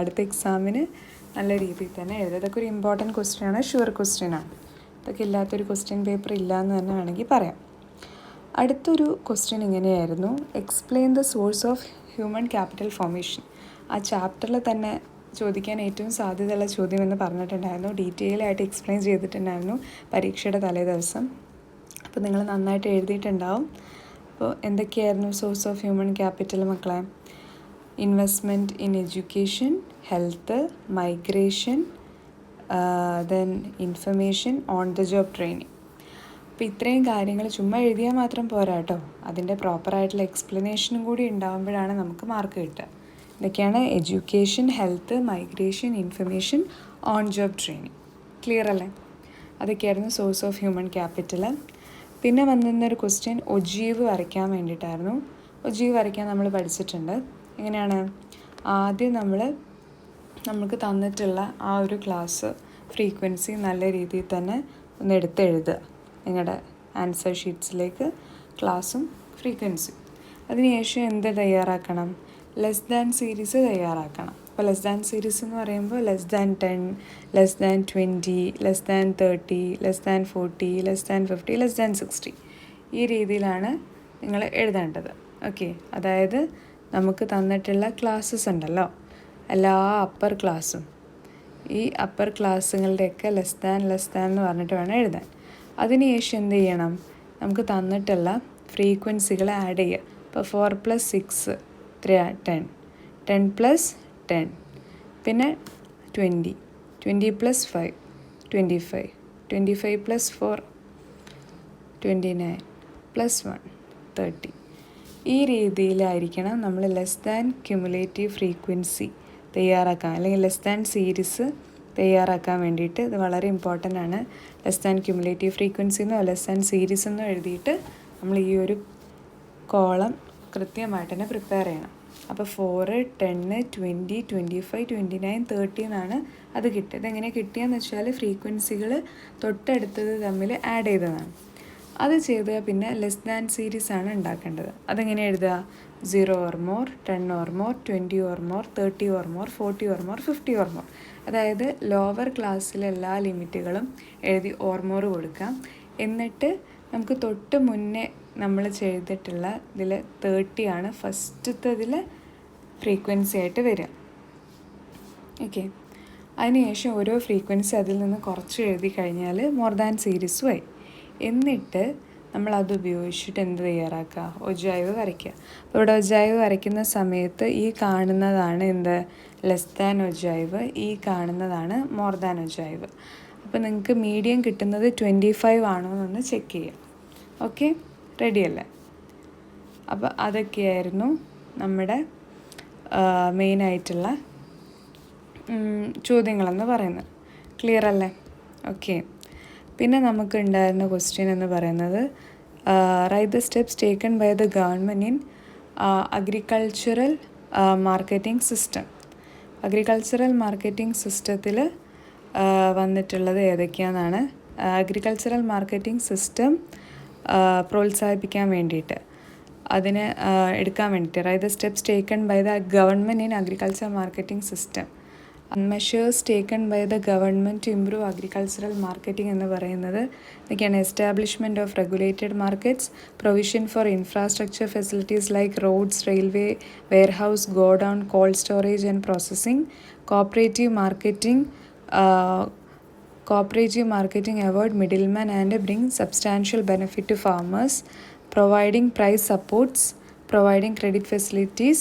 അടുത്ത എക്സാമിന് നല്ല രീതിയിൽ തന്നെ എഴുതുക. ഇതൊക്കെ ഒരു ഇമ്പോർട്ടൻറ്റ് ക്വസ്റ്റ്യനാണ്, ഷുവർ ക്വസ്റ്റ്യനാണ്. ഇതൊക്കെ ഇല്ലാത്തൊരു ക്വസ്റ്റ്യൻ പേപ്പർ ഇല്ല എന്ന് തന്നെ വേണമെങ്കിൽ പറയാം. അടുത്തൊരു ക്വസ്റ്റ്യൻ ഇങ്ങനെയായിരുന്നു, explain the source of human capital formation. ആ ചാപ്റ്ററിൽ തന്നെ ചോദിക്കാൻ ഏറ്റവും സാധ്യതയുള്ള ചോദ്യം എന്ന് പറഞ്ഞിട്ടുണ്ടായിരുന്നു. ഡീറ്റെയിൽ ആയിട്ട് എക്സ്പ്ലെയിൻ ചെയ്തിട്ടുണ്ടായിരുന്നു പരീക്ഷയുടെ തലേ ദിവസം. അപ്പോൾ നിങ്ങൾ നന്നായിട്ട് എഴുതിയിട്ടുണ്ടാവും. അപ്പോൾ എന്തൊക്കെയായിരുന്നു സോഴ്സ് ഓഫ് ഹ്യൂമൻ ക്യാപിറ്റൽ മക്കളെ? Investment in education, health, migration, then information, on the job training. അപ്പോൾ ഇത്രയും കാര്യങ്ങൾ ചുമ്മാ എഴുതിയാൽ മാത്രം പോരാ കേട്ടോ, അതിൻ്റെ പ്രോപ്പറായിട്ടുള്ള എക്സ്പ്ലനേഷനും കൂടി ഉണ്ടാകുമ്പോഴാണ് നമുക്ക് മാർക്ക് കിട്ടുക. ഇതൊക്കെയാണ് education, health, migration, information, on job training. Clear അല്ലേ? അതൊക്കെയായിരുന്നു സോഴ്സ് ഓഫ് ഹ്യൂമൻ ക്യാപിറ്റൽ. പിന്നെ വന്നിരുന്നൊരു ക്വസ്റ്റ്യൻ ഒജീവ് വരയ്ക്കാൻ വേണ്ടിയിട്ടായിരുന്നു. ഒജീവ് വരയ്ക്കാൻ നമ്മൾ പഠിച്ചിട്ടുണ്ട്. എങ്ങനെയാണ്? ആദ്യം നമുക്ക് തന്നിട്ടുള്ള ആ ഒരു ക്ലാസ് ഫ്രീക്വൻസി നല്ല രീതിയിൽ തന്നെ ഒന്ന് എഴുതുക നിങ്ങളുടെ ആൻസർ ഷീറ്റ്സിലേക്ക്, ക്ലാസ്സും ഫ്രീക്വൻസിയും. അതിനുശേഷം എന്ത് തയ്യാറാക്കണം? ലെസ് ദാൻ സീരീസ് തയ്യാറാക്കണം. അപ്പോൾ ലെസ് ദാൻ സീരീസ് എന്ന് പറയുമ്പോൾ less than 10, less than 20, less than 30, less than 40, less than 50, less than 60. ഈ രീതിയിലാണ് നിങ്ങൾ എഴുതേണ്ടത്. ഓക്കെ, അതായത് നമുക്ക് തന്നിട്ടുള്ള ക്ലാസ്സസ് ഉണ്ടല്ലോ, എല്ലാ അപ്പർ ക്ലാസ്സും, ഈ അപ്പർ ക്ലാസ്സുകളുടെയൊക്കെ ലെസ് ദാൻ എന്ന് പറഞ്ഞിട്ട് വേണം എഴുതാൻ. അതിനുശേഷം എന്ത് ചെയ്യണം? നമുക്ക് തന്നിട്ടുള്ള ഫ്രീക്വൻസികൾ ആഡ് ചെയ്യുക. ഇപ്പോൾ 4 + 6 10, 10 + 10, പിന്നെ 20, 20 + 5 25, 25 + 4 29 + 1 30. ഈ രീതിയിലായിരിക്കണം നമ്മൾ ലെസ് ദാൻ ക്യുമുലേറ്റീവ് ഫ്രീക്വൻസി തയ്യാറാക്കാൻ, അല്ലെങ്കിൽ ലെസ് ദാൻ സീരീസ് തയ്യാറാക്കാൻ വേണ്ടിയിട്ട്. ഇത് വളരെ ഇമ്പോർട്ടൻ്റ് ആണ്. ലെസ് ദാൻ ക്യുമുലേറ്റീവ് ഫ്രീക്വൻസി എന്നോ ലെസ് ദാൻ സീരീസ് എന്നോ എഴുതിയിട്ട് നമ്മൾ ഈ ഒരു കോളം കൃത്യമായിട്ട് തന്നെ പ്രിപ്പയർ ചെയ്യണം. അപ്പോൾ 4, 10, 20, 25, 29, 30 എന്നാണ് അത് കിട്ടിയത്. ഇതെങ്ങനെ കിട്ടിയെന്ന് വെച്ചാൽ ഫ്രീക്വൻസികൾ തൊട്ടടുത്തത് തമ്മിൽ ആഡ് ചെയ്തതാണ്. അത് ചെയ്ത് പിന്നെ ലെസ് ദാൻ സീരീസ് ആണ് ഉണ്ടാക്കേണ്ടത്. അതെങ്ങനെ എഴുതുക? 0 or more, 10 or more, 20 or more, 30 or more, 40 or more, 50 or more. അതായത് ലോവർ ക്ലാസ്സിലെ എല്ലാ ലിമിറ്റുകളും എഴുതി ഓർമോർ കൊടുക്കാം. എന്നിട്ട് നമുക്ക് തൊട്ട് മുന്നേ നമ്മൾ ചെയ്തിട്ടുള്ള ഇതിൽ 30 ആണ് ഫസ്റ്റത്തതിൽ ഫ്രീക്വൻസി ആയിട്ട് വരിക. ഓക്കെ, അതിനുശേഷം ഓരോ ഫ്രീക്വൻസി അതിൽ നിന്ന് കുറച്ച് എഴുതി കഴിഞ്ഞാൽ മോർ ദാൻ സീരീസുമായി. എന്നിട്ട് നമ്മളത് ഉപയോഗിച്ചിട്ട് എന്ത് തയ്യാറാക്കുക? ഒജായ്വ് വരയ്ക്കുക. അപ്പോൾ ഇവിടെ ഒജായ്വ് വരയ്ക്കുന്ന സമയത്ത് ഈ കാണുന്നതാണ് എന്ത്? ലെസ് ദാൻ ഒജായ്വ്, ഈ കാണുന്നതാണ് മോർ ദാൻ ഒജായ്വ്. അപ്പോൾ നിങ്ങൾക്ക് മീഡിയം കിട്ടുന്നത് 25 ആണോ എന്നൊന്ന് ചെക്ക് ചെയ്യാം. ഓക്കെ, റെഡിയല്ലേ? അപ്പോൾ അതൊക്കെയായിരുന്നു നമ്മുടെ മെയിനായിട്ടുള്ള ചോദ്യങ്ങളെന്ന് പറയുന്നത്. ക്ലിയർ അല്ലേ? ഓക്കെ, പിന്നെ നമുക്ക് ഉണ്ടായിരുന്ന ക്വസ്റ്റ്യൻ എന്ന് പറയുന്നത് write the steps taken by the government in agricultural marketing system. Agricultural marketing സിസ്റ്റത്തിൽ വന്നിട്ടുള്ളത് ഏതൊക്കെയാണെന്നാണ്. അഗ്രികൾച്ചറൽ മാർക്കറ്റിംഗ് സിസ്റ്റം പ്രോത്സാഹിപ്പിക്കാൻ വേണ്ടിയിട്ട്, അതിന് എടുക്കാൻ വേണ്ടിയിട്ട് write the steps taken by the government in agriculture marketing system. Measures taken by the government to improve agricultural marketing എന്ന് പറയുന്നത് ഇതൊക്കെയാണ്. Establishment of regulated markets, provision for infrastructure facilities like roads, railway, warehouse, godown, cold storage and processing, cooperative marketing avoid middlemen and bring substantial benefit to farmers, providing price supports, providing credit facilities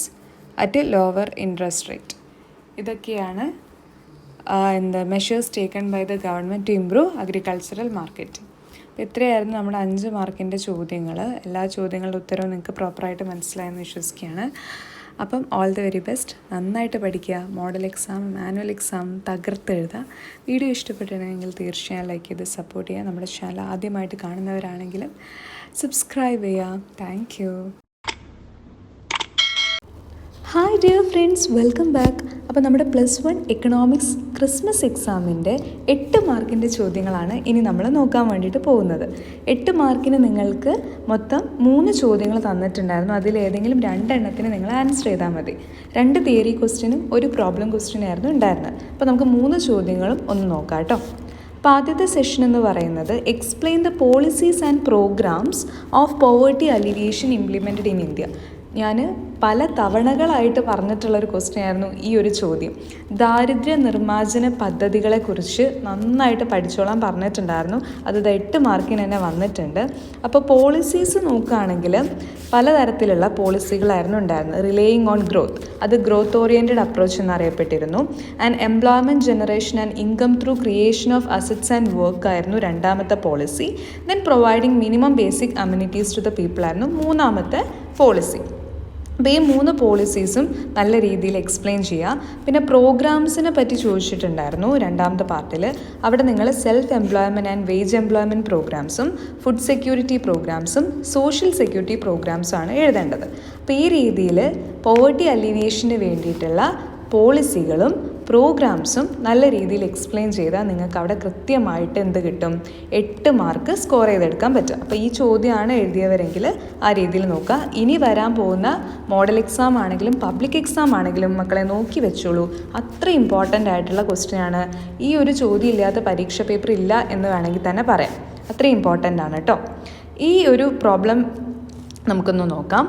at a lower interest rate. ഇതൊക്കെയാണ് measures taken by the government to improve agricultural marketing. അപ്പോൾ ഇത്രയായിരുന്നു നമ്മുടെ 5 മാർക്കിൻ്റെ ചോദ്യങ്ങൾ. എല്ലാ ചോദ്യങ്ങളുടെ ഉത്തരവും നിങ്ങൾക്ക് പ്രോപ്പറായിട്ട് മനസ്സിലായെന്ന് വിശ്വസിക്കുകയാണ്. അപ്പം ഓൾ ദി വെരി ബെസ്റ്റ്. നന്നായിട്ട് പഠിക്കുക. മോഡൽ എക്സാം, മാനുവൽ എക്സാം തകർത്തെഴുതുക. വീഡിയോ ഇഷ്ടപ്പെട്ടിട്ടുണ്ടെങ്കിൽ തീർച്ചയായും ലൈക്ക് ചെയ്ത് സപ്പോർട്ട് ചെയ്യുക. നമ്മുടെ ചാനൽ ആദ്യമായിട്ട് കാണുന്നവരാണെങ്കിലും സബ്സ്ക്രൈബ് ചെയ്യുക. Thank you. Hi dear friends, welcome back. അപ്പോൾ നമ്മുടെ +1 എക്കണോമിക്സ് ക്രിസ്മസ് എക്സാമിൻ്റെ 8 മാർക്കിൻ്റെ ചോദ്യങ്ങളാണ് ഇനി നമ്മൾ നോക്കാൻ വേണ്ടിയിട്ട് പോകുന്നത്. 8 മാർക്കിന് നിങ്ങൾക്ക് മൊത്തം 3 ചോദ്യങ്ങൾ തന്നിട്ടുണ്ടായിരുന്നു. അതിലേതെങ്കിലും 2 എണ്ണത്തിന് നിങ്ങൾ ആൻസർ ചെയ്താൽ മതി. 2 തിയറി ക്വസ്റ്റ്യനും 1 പ്രോബ്ലം ക്വസ്റ്റ്യനായിരുന്നു ഉണ്ടായിരുന്നത്. അപ്പോൾ നമുക്ക് 3 ചോദ്യങ്ങളും ഒന്ന് നോക്കാം കേട്ടോ. അപ്പോൾ ആദ്യത്തെ സെഷൻ എന്ന് പറയുന്നത് explain the policies and programmes of poverty alleviation implemented in India. ഞാൻ പല തവണകളായിട്ട് പറഞ്ഞിട്ടുള്ളൊരു ക്വസ്റ്റ്യൻ ആയിരുന്നു ഈ ഒരു ചോദ്യം. ദാരിദ്ര്യ നിർമ്മാർജ്ജന പദ്ധതികളെക്കുറിച്ച് നന്നായിട്ട് പഠിച്ചോളാൻ പറഞ്ഞിട്ടുണ്ടായിരുന്നു. അത് 8 മാർക്കിന് തന്നെ വന്നിട്ടുണ്ട്. അപ്പോൾ പോളിസീസ് നോക്കുകയാണെങ്കിൽ പലതരത്തിലുള്ള പോളിസികളായിരുന്നു ഉണ്ടായിരുന്നത്. റിലേയിങ് ഓൺ ഗ്രോത്ത്, അത് ഗ്രോത്ത് ഓറിയൻറ്റഡ് അപ്രോച്ച് എന്നറിയപ്പെട്ടിരുന്നു. And employment generation and income through creation of assets and work ആയിരുന്നു രണ്ടാമത്തെ പോളിസി. Then providing minimum basic amenities to the people ആയിരുന്നു മൂന്നാമത്തെ പോളിസി. അപ്പോൾ ഈ 3 പോളിസീസും നല്ല രീതിയിൽ എക്സ്പ്ലെയിൻ ചെയ്യുക. പിന്നെ പ്രോഗ്രാംസിനെ പറ്റി ചോദിച്ചിട്ടുണ്ടായിരുന്നു രണ്ടാമത്തെ പാർട്ടിൽ. അവിടെ നിങ്ങൾ self employment and wage employment പ്രോഗ്രാംസും ഫുഡ് സെക്യൂരിറ്റി പ്രോഗ്രാംസും സോഷ്യൽ സെക്യൂരിറ്റി പ്രോഗ്രാംസുമാണ് എഴുതേണ്ടത്. അപ്പോൾ ഈ രീതിയിൽ പോവർട്ടി അലിവിയേഷന് വേണ്ടിയിട്ടുള്ള പോളിസികളും പ്രോഗ്രാംസും നല്ല രീതിയിൽ എക്സ്പ്ലെയിൻ ചെയ്താൽ നിങ്ങൾക്ക് അവിടെ കൃത്യമായിട്ട് എന്ത് കിട്ടും? 8 മാർക്ക് സ്കോർ ചെയ്തെടുക്കാൻ പറ്റും. അപ്പോൾ ഈ ചോദ്യമാണ് എഴുതിയവരെങ്കിൽ ആ രീതിയിൽ നോക്കുക. ഇനി വരാൻ പോകുന്ന മോഡൽ എക്സാം ആണെങ്കിലും പബ്ലിക് എക്സാം ആണെങ്കിലും മക്കളെ നോക്കി വെച്ചോളൂ. അത്ര ഇമ്പോർട്ടൻ്റ് ആയിട്ടുള്ള ക്വസ്റ്റ്യൻ ആണ്. ഈ ഒരു ചോദ്യം ഇല്ലാത്ത പരീക്ഷ പേപ്പർ ഇല്ല എന്ന് വേണമെങ്കിൽ തന്നെ പറയാം. അത്രയും ഇമ്പോർട്ടൻ്റ് ആണ് കേട്ടോ. ഈ ഒരു പ്രോബ്ലം നമുക്കൊന്ന് നോക്കാം.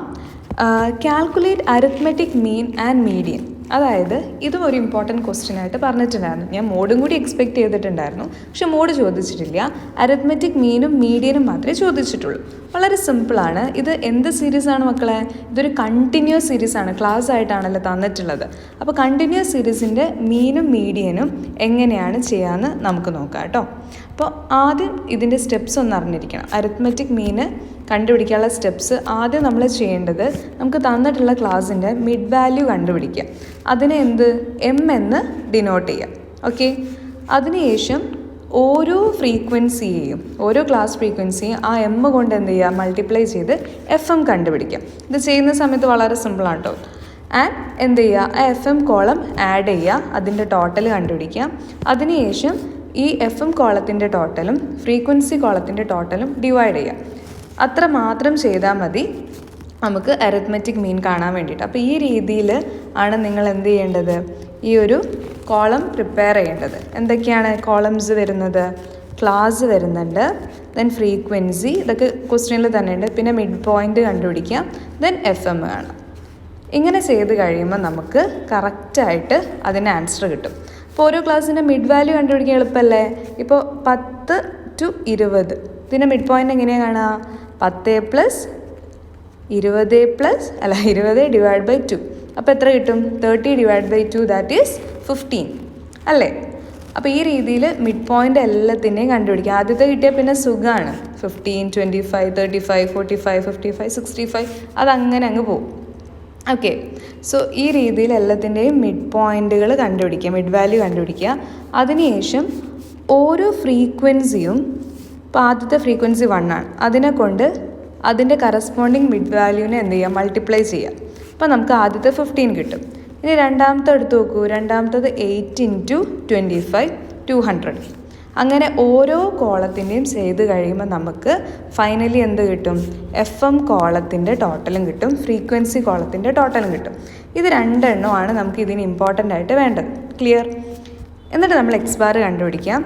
Calculate arithmetic mean and median. അതായത് ഇതും ഒരു ഇമ്പോർട്ടൻറ്റ് ക്വസ്റ്റ്യൻ ആയിട്ട് പറഞ്ഞിട്ടുണ്ടായിരുന്നു. ഞാൻ മോഡും കൂടി എക്സ്പെക്റ്റ് ചെയ്തിട്ടുണ്ടായിരുന്നു, പക്ഷെ മോഡ് ചോദിച്ചിട്ടില്ല. അരിത്മെറ്റിക് മീനും മീഡിയനും മാത്രമേ ചോദിച്ചിട്ടുള്ളൂ. വളരെ സിമ്പിളാണ്. ഇത് എന്ത് സീരീസാണ് മക്കളെ? ഇതൊരു കണ്ടിന്യൂസ് സീരീസാണ്. ക്ലാസ് ആയിട്ടാണല്ലോ തന്നിട്ടുള്ളത്. അപ്പോൾ കണ്ടിന്യൂസ് സീരീസിൻ്റെ മീനും മീഡിയനും എങ്ങനെയാണ് ചെയ്യാമെന്ന് നമുക്ക് നോക്കാം കേട്ടോ. അപ്പോൾ ആദ്യം ഇതിൻ്റെ സ്റ്റെപ്സ് ഒന്ന് അറിഞ്ഞിരിക്കണം. അരിത്മെറ്റിക് മീന് കണ്ടുപിടിക്കാനുള്ള സ്റ്റെപ്സ് ആദ്യം നമ്മൾ ചെയ്യേണ്ടത്, നമുക്ക് തന്നിട്ടുള്ള ക്ലാസ്സിൻ്റെ മിഡ് വാല്യൂ കണ്ടുപിടിക്കുക. അതിനെ എം എന്ന് ഡിനോട്ട് ചെയ്യാം. ഓക്കെ. അതിനുശേഷം ഓരോ ഫ്രീക്വൻസിയെയും, ഓരോ ക്ലാസ് ഫ്രീക്വൻസിയും ആ എം കൊണ്ട് എന്ത് ചെയ്യുക? മൾട്ടിപ്ലൈ ചെയ്ത് FM കണ്ടുപിടിക്കാം. ഇത് ചെയ്യുന്ന സമയത്ത് വളരെ സിമ്പിളാണ് കേട്ടോ. ആൻഡ് എന്ത് ചെയ്യുക? ആ FM കോളം ആഡ് ചെയ്യുക, അതിൻ്റെ ടോട്ടൽ കണ്ടുപിടിക്കുക. അതിനുശേഷം ഈ FM കോളത്തിൻ്റെ ടോട്ടലും ഫ്രീക്വൻസി കോളത്തിൻ്റെ ടോട്ടലും ഡിവൈഡ് ചെയ്യുക. അത്ര മാത്രം ചെയ്താൽ മതി നമുക്ക് അരിത്മെറ്റിക് മീൻ കാണാൻ വേണ്ടിയിട്ട്. അപ്പോൾ ഈ രീതിയിൽ ആണ് നിങ്ങൾ എന്ത് ചെയ്യേണ്ടത്? ഈ ഒരു കോളം പ്രിപ്പയർ ചെയ്യേണ്ടത്. എന്തൊക്കെയാണ് കോളംസ് വരുന്നത്? ക്ലാസ് വരുന്നുണ്ട്, ദെൻ ഫ്രീക്വൻസി, ഇതൊക്കെ ക്വസ്റ്റ്യനിൽ തന്നെ ഉണ്ട്. പിന്നെ മിഡ് പോയിൻ്റ് കണ്ടുപിടിക്കാം, ദെൻ FM കാണാം. ഇങ്ങനെ ചെയ്ത് കഴിയുമ്പോൾ നമുക്ക് കറക്റ്റായിട്ട് അതിന് ആൻസർ കിട്ടും. അപ്പോൾ ഓരോ ക്ലാസ്സിൻ്റെ മിഡ് വാല്യൂ കണ്ടുപിടിക്കാൻ എളുപ്പമല്ലേ? ഇപ്പോൾ 10 to 20, ഇതിൻ്റെ മിഡ് പോയിൻ്റ് എങ്ങനെയാണ് കാണുക? 10 + 20 ഡിവൈഡ് ബൈ 2. അപ്പോൾ എത്ര കിട്ടും? 30 ഡിവൈഡ് ബൈ 2, ദാറ്റ് ഈസ് 15 അല്ലേ? അപ്പോൾ ഈ രീതിയിൽ മിഡ് പോയിൻ്റ് എല്ലാത്തിൻ്റെയും കണ്ടുപിടിക്കുക. ആദ്യത്തെ കിട്ടിയാൽ പിന്നെ സുഖമാണ്. 15, 25, 35, 45, 55, 65 അതങ്ങനെ അങ്ങ് പോകും. ഓക്കെ. സോ ഈ രീതിയിൽ എല്ലാത്തിൻ്റെയും മിഡ് പോയിൻ്റുകൾ കണ്ടുപിടിക്കുക, മിഡ് വാല്യൂ കണ്ടുപിടിക്കുക. അതിനുശേഷം ഓരോ ഫ്രീക്വൻസിയും, ഇപ്പോൾ ആദ്യത്തെ ഫ്രീക്വൻസി 1 ആണ്, അതിനെ കൊണ്ട് അതിൻ്റെ കറസ്പോണ്ടിങ് മിഡ് വാല്യൂവിനെ എന്ത് ചെയ്യുക? മൾട്ടിപ്ലൈ ചെയ്യുക. അപ്പോൾ നമുക്ക് ആദ്യത്തെ 15 കിട്ടും. ഇനി രണ്ടാമത്തെ എടുത്ത് നോക്കൂ. രണ്ടാമത്തത് 8 × 25, 200. അങ്ങനെ ഓരോ കോളത്തിൻ്റെയും ചെയ്ത് കഴിയുമ്പോൾ നമുക്ക് ഫൈനലി എന്ത് കിട്ടും? FM കോളത്തിൻ്റെ ടോട്ടലും കിട്ടും, ഫ്രീക്വൻസി കോളത്തിൻ്റെ ടോട്ടലും കിട്ടും. ഇത് 2 എണ്ണമാണ് നമുക്ക് ഇതിന് ഇമ്പോർട്ടൻ്റ് ആയിട്ട് വേണ്ടത്. ക്ലിയർ? എന്നിട്ട് നമ്മൾ എക്സ് ബാർ കണ്ടുപിടിക്കാം.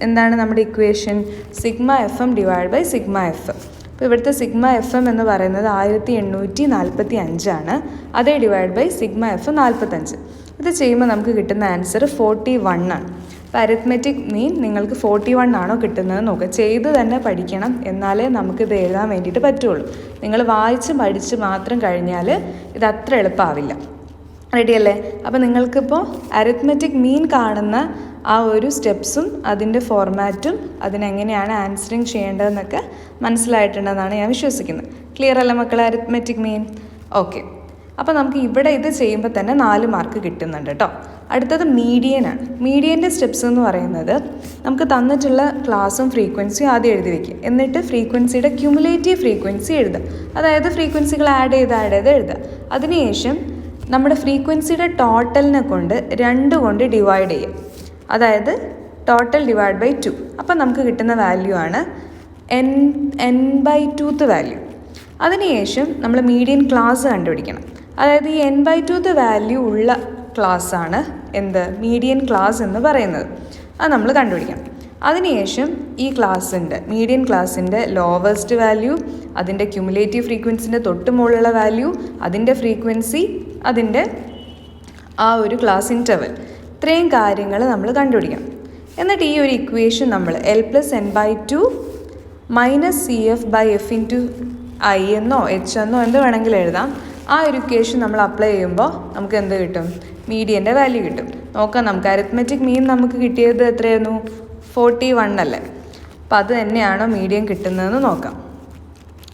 എന്താണ് നമ്മുടെ equation? Sigma f m divide by sigma f. അപ്പോൾ ഇവിടുത്തെ സിഗ്മ എഫ് എം എന്ന് പറയുന്നത് 1845 അതേ ഡിവൈഡ് ബൈ സിഗ്മ എഫ് 45. ഇത് ചെയ്യുമ്പോൾ നമുക്ക് കിട്ടുന്ന ആൻസർ 41 ആണ്. അപ്പോൾ അരിത്മെറ്റിക് മീൻ നിങ്ങൾക്ക് 41 ആണോ കിട്ടുന്നത് നോക്കുക. ചെയ്ത് തന്നെ പഠിക്കണം, എന്നാലേ നമുക്കിത് എഴുതാൻ വേണ്ടിയിട്ട് പറ്റുള്ളൂ. നിങ്ങൾ വായിച്ച് പഠിച്ച് മാത്രം കഴിഞ്ഞാൽ ഇത് അത്ര എളുപ്പമാവില്ല. റെഡിയല്ലേ? അപ്പോൾ നിങ്ങൾക്കിപ്പോൾ അരിത്മെറ്റിക് മീൻ കാണുന്ന ആ ഒരു സ്റ്റെപ്സും അതിൻ്റെ ഫോർമാറ്റും അതിനെങ്ങനെയാണ് ആൻസറിങ് ചെയ്യേണ്ടതെന്നൊക്കെ മനസ്സിലായിട്ടുണ്ടെന്നാണ് ഞാൻ വിശ്വസിക്കുന്നത്. ക്ലിയർ അല്ലേ മക്കളെ അരിത്മെറ്റിക് മീൻ? ഓക്കെ. അപ്പോൾ നമുക്ക് ഇവിടെ ഇത് ചെയ്യുമ്പോൾ തന്നെ 4 മാർക്ക് കിട്ടുന്നുണ്ട് കേട്ടോ. അടുത്തത് മീഡിയനാണ്. മീഡിയൻ്റെ സ്റ്റെപ്സ് എന്ന് പറയുന്നത് നമുക്ക് തന്നിട്ടുള്ള ക്ലാസ്സും ഫ്രീക്വൻസിയും ആദ്യം എഴുതി വയ്ക്കുക. എന്നിട്ട് ഫ്രീക്വൻസിയുടെ ക്യുമുലേറ്റീവ് ഫ്രീക്വൻസി എഴുതുക. അതായത് ഫ്രീക്വൻസികൾ ആഡ് ചെയ്ത് എഴുതുക. അതിനുശേഷം നമ്മുടെ ഫ്രീക്വൻസിയുടെ ടോട്ടലിനെ കൊണ്ട് 2 കൊണ്ട് ഡിവൈഡ് ചെയ്യുക. അതായത് ടോട്ടൽ ഡിവൈഡ് ബൈ 2. അപ്പം നമുക്ക് കിട്ടുന്ന വാല്യൂ ആണ് n/2th വാല്യൂ. അതിനുശേഷം നമ്മൾ മീഡിയൻ ക്ലാസ് കണ്ടുപിടിക്കണം. അതായത് ഈ n/2th വാല്യൂ ഉള്ള ക്ലാസ്സാണ് എന്ത്? മീഡിയൻ ക്ലാസ് എന്ന് പറയുന്നത്. അത് നമ്മൾ കണ്ടുപിടിക്കണം. അതിനുശേഷം ഈ മീഡിയൻ ക്ലാസ്സിൻ്റെ ലോവസ്റ്റ് വാല്യൂ, അതിൻ്റെ ക്യുമുലേറ്റീവ് ഫ്രീക്വൻസിൻ്റെ തൊട്ട് മുകളിലുള്ള വാല്യൂ, അതിൻ്റെ ഫ്രീക്വൻസി, അതിൻ്റെ ആ ഒരു ക്ലാസ് ഇൻ്റർവൽ, ഇത്രയും കാര്യങ്ങൾ നമ്മൾ കണ്ടുപിടിക്കണം. എന്നിട്ട് ഈ ഒരു ഇക്വേഷൻ നമ്മൾ L+n/2 -CF/F × I എന്നോ H എന്നോ എന്ത് വേണമെങ്കിലും എഴുതാം. ആ ഒരു ഇക്വേഷൻ നമ്മൾ അപ്ലൈ ചെയ്യുമ്പോൾ നമുക്ക് എന്ത് കിട്ടും? മീഡിയൻ്റെ വാല്യൂ കിട്ടും. നോക്കാം, നമുക്ക് അരിത്മെറ്റിക് മീൻ നമുക്ക് കിട്ടിയത് എത്രയായിരുന്നു? 41 അല്ലേ? അപ്പോൾ അത് തന്നെയാണോ മീഡിയം കിട്ടുന്നതെന്ന് നോക്കാം.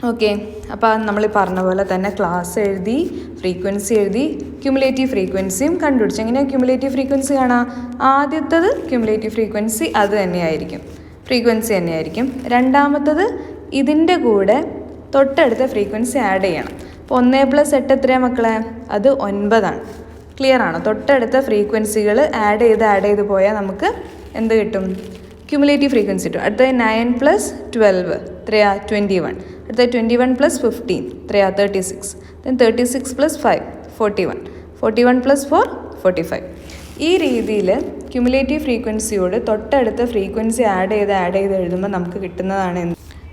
ഓക്കെ. അപ്പോൾ നമ്മൾ പറഞ്ഞ പോലെ തന്നെ ക്ലാസ് എഴുതി, ഫ്രീക്വൻസി എഴുതി, ക്യുമുലേറ്റീവ് ഫ്രീക്വൻസിയും കണ്ടുപിടിച്ചു. എങ്ങനെയാണ് ക്യുമുലേറ്റീവ് ഫ്രീക്വൻസി കാണാം? ആദ്യത്തത് ക്യുമുലേറ്റീവ് ഫ്രീക്വൻസി അത് തന്നെയായിരിക്കും, ഫ്രീക്വൻസി തന്നെയായിരിക്കും. രണ്ടാമത്തത് ഇതിൻ്റെ കൂടെ തൊട്ടടുത്ത ഫ്രീക്വൻസി ആഡ് ചെയ്യണം. അപ്പോൾ 1+8 എത്രയാണ് മക്കളെ? അത് 9 ആണ്. ക്ലിയർ ആണോ? തൊട്ടടുത്ത ഫ്രീക്വൻസികൾ ആഡ് ചെയ്ത് പോയാൽ നമുക്ക് എന്ത് കിട്ടും? ക്യുമുലേറ്റീവ് ഫ്രീക്വൻസി കിട്ടും. അടുത്ത 9+12 എത്രയാ? 21. അടുത്ത 21 + 15 എത്രയാ? 36. ദെൻ 36 + 5 41. 41 + 4 45. ഈ രീതിയിൽ ക്യുമുലേറ്റീവ് ഫ്രീക്വൻസിയോട് തൊട്ടടുത്ത ഫ്രീക്വൻസി ആഡ് ചെയ്ത് എഴുതുമ്പോൾ നമുക്ക് കിട്ടുന്നതാണ്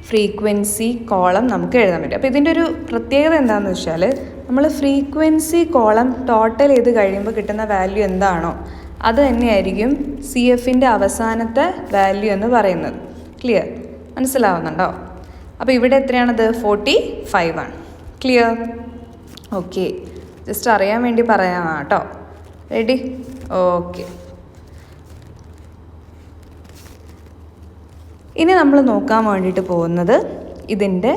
ഫ്രീക്വൻസി കോളം നമുക്ക് എഴുതാൻ പറ്റും. അപ്പോൾ ഇതിൻ്റെ ഒരു പ്രത്യേകത എന്താണെന്ന് വെച്ചാൽ നമ്മൾ ഫ്രീക്വൻസി കോളം ടോട്ടൽ ചെയ്ത് കഴിയുമ്പോൾ കിട്ടുന്ന വാല്യൂ എന്താണോ അത് തന്നെയായിരിക്കും CFൻ്റെ അവസാനത്തെ വാല്യൂ എന്ന് പറയുന്നത്. ക്ലിയർ? മനസ്സിലാവുന്നുണ്ടോ? അപ്പോൾ ഇവിടെ എത്രയാണത്? 45 ആണ്. ക്ലിയർ? ഓക്കെ. ജസ്റ്റ് അറിയാൻ വേണ്ടി പറയാനാണ് കേട്ടോ. റെഡി? ഓക്കെ. ഇനി നമ്മൾ നോക്കാൻ വേണ്ടിയിട്ട് പോകുന്നത് ഇതിൻ്റെ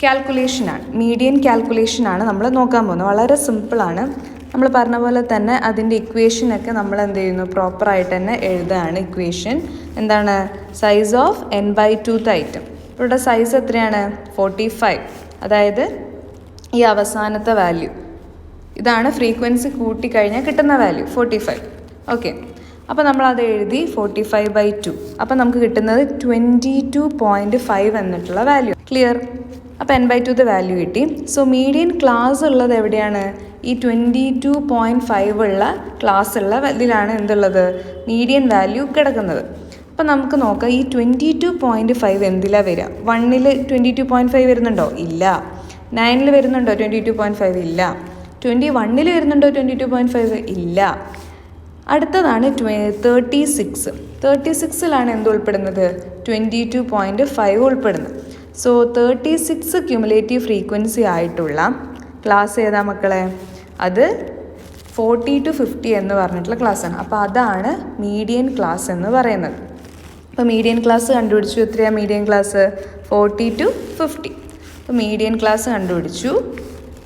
കാൽക്കുലേഷനാണ്. മീഡിയൻ കാൽക്കുലേഷനാണ് നമ്മൾ നോക്കാൻ പോകുന്നത്. വളരെ സിമ്പിളാണ്. നമ്മൾ പറഞ്ഞ പോലെ തന്നെ അതിൻ്റെ ഇക്വേഷനൊക്കെ നമ്മൾ എന്ത് ചെയ്യുന്നു? പ്രോപ്പറായിട്ട് തന്നെ എഴുതുകയാണ്. ഇക്വേഷൻ എന്താണ്? Size of n/2th item. ഇവിടെ സൈസ് എത്രയാണ്? 45. അതായത് ഈ അവസാനത്തെ വാല്യൂ ഇതാണ്. ഫ്രീക്വൻസി കൂട്ടിക്കഴിഞ്ഞാൽ കിട്ടുന്ന വാല്യൂ 45. ഓക്കെ. അപ്പോൾ നമ്മളത് എഴുതി 45/2. അപ്പോൾ നമുക്ക് കിട്ടുന്നത് 22.5 എന്നിട്ടുള്ള വാല്യൂ. ക്ലിയർ? അപ്പോൾ n/2th വാല്യൂ കിട്ടി. സോ മീഡിയൻ ക്ലാസ് ഉള്ളത് എവിടെയാണ്? ഈ 22.5 ഉള്ള ക്ലാസ് ഉള്ള ഇതിലാണ് എന്തുള്ളത്? മീഡിയൻ വാല്യൂ കിടക്കുന്നത്. അപ്പോൾ നമുക്ക് നോക്കാം, ഈ 22.5 എന്തിലാണ് വരിക? 1ൽ 22.5 വരുന്നുണ്ടോ? ഇല്ല. 9ൽ വരുന്നുണ്ടോ 22.5? ഇല്ല. 21ൽ വരുന്നുണ്ടോ 22.5? ഇല്ല. അടുത്തതാണ് 36. 36ലാണ് എന്ത് ഉൾപ്പെടുന്നത്? 22.5 ഉൾപ്പെടുന്നത്. സോ 36 ക്യുമുലേറ്റീവ് ഫ്രീക്വൻസി ആയിട്ടുള്ള ക്ലാസ് ഏതാ മക്കളെ? അത് 40 to 50 എന്ന് പറഞ്ഞിട്ടുള്ള ക്ലാസ്സാണ്. അപ്പോൾ അതാണ് മീഡിയൻ ക്ലാസ് എന്ന് പറയുന്നത്. അപ്പോൾ മീഡിയൻ ക്ലാസ് കണ്ടുപിടിച്ചു. എത്രയാണ് മീഡിയൻ ക്ലാസ്? 40 to 50. അപ്പോൾ മീഡിയൻ ക്ലാസ് കണ്ടുപിടിച്ചു.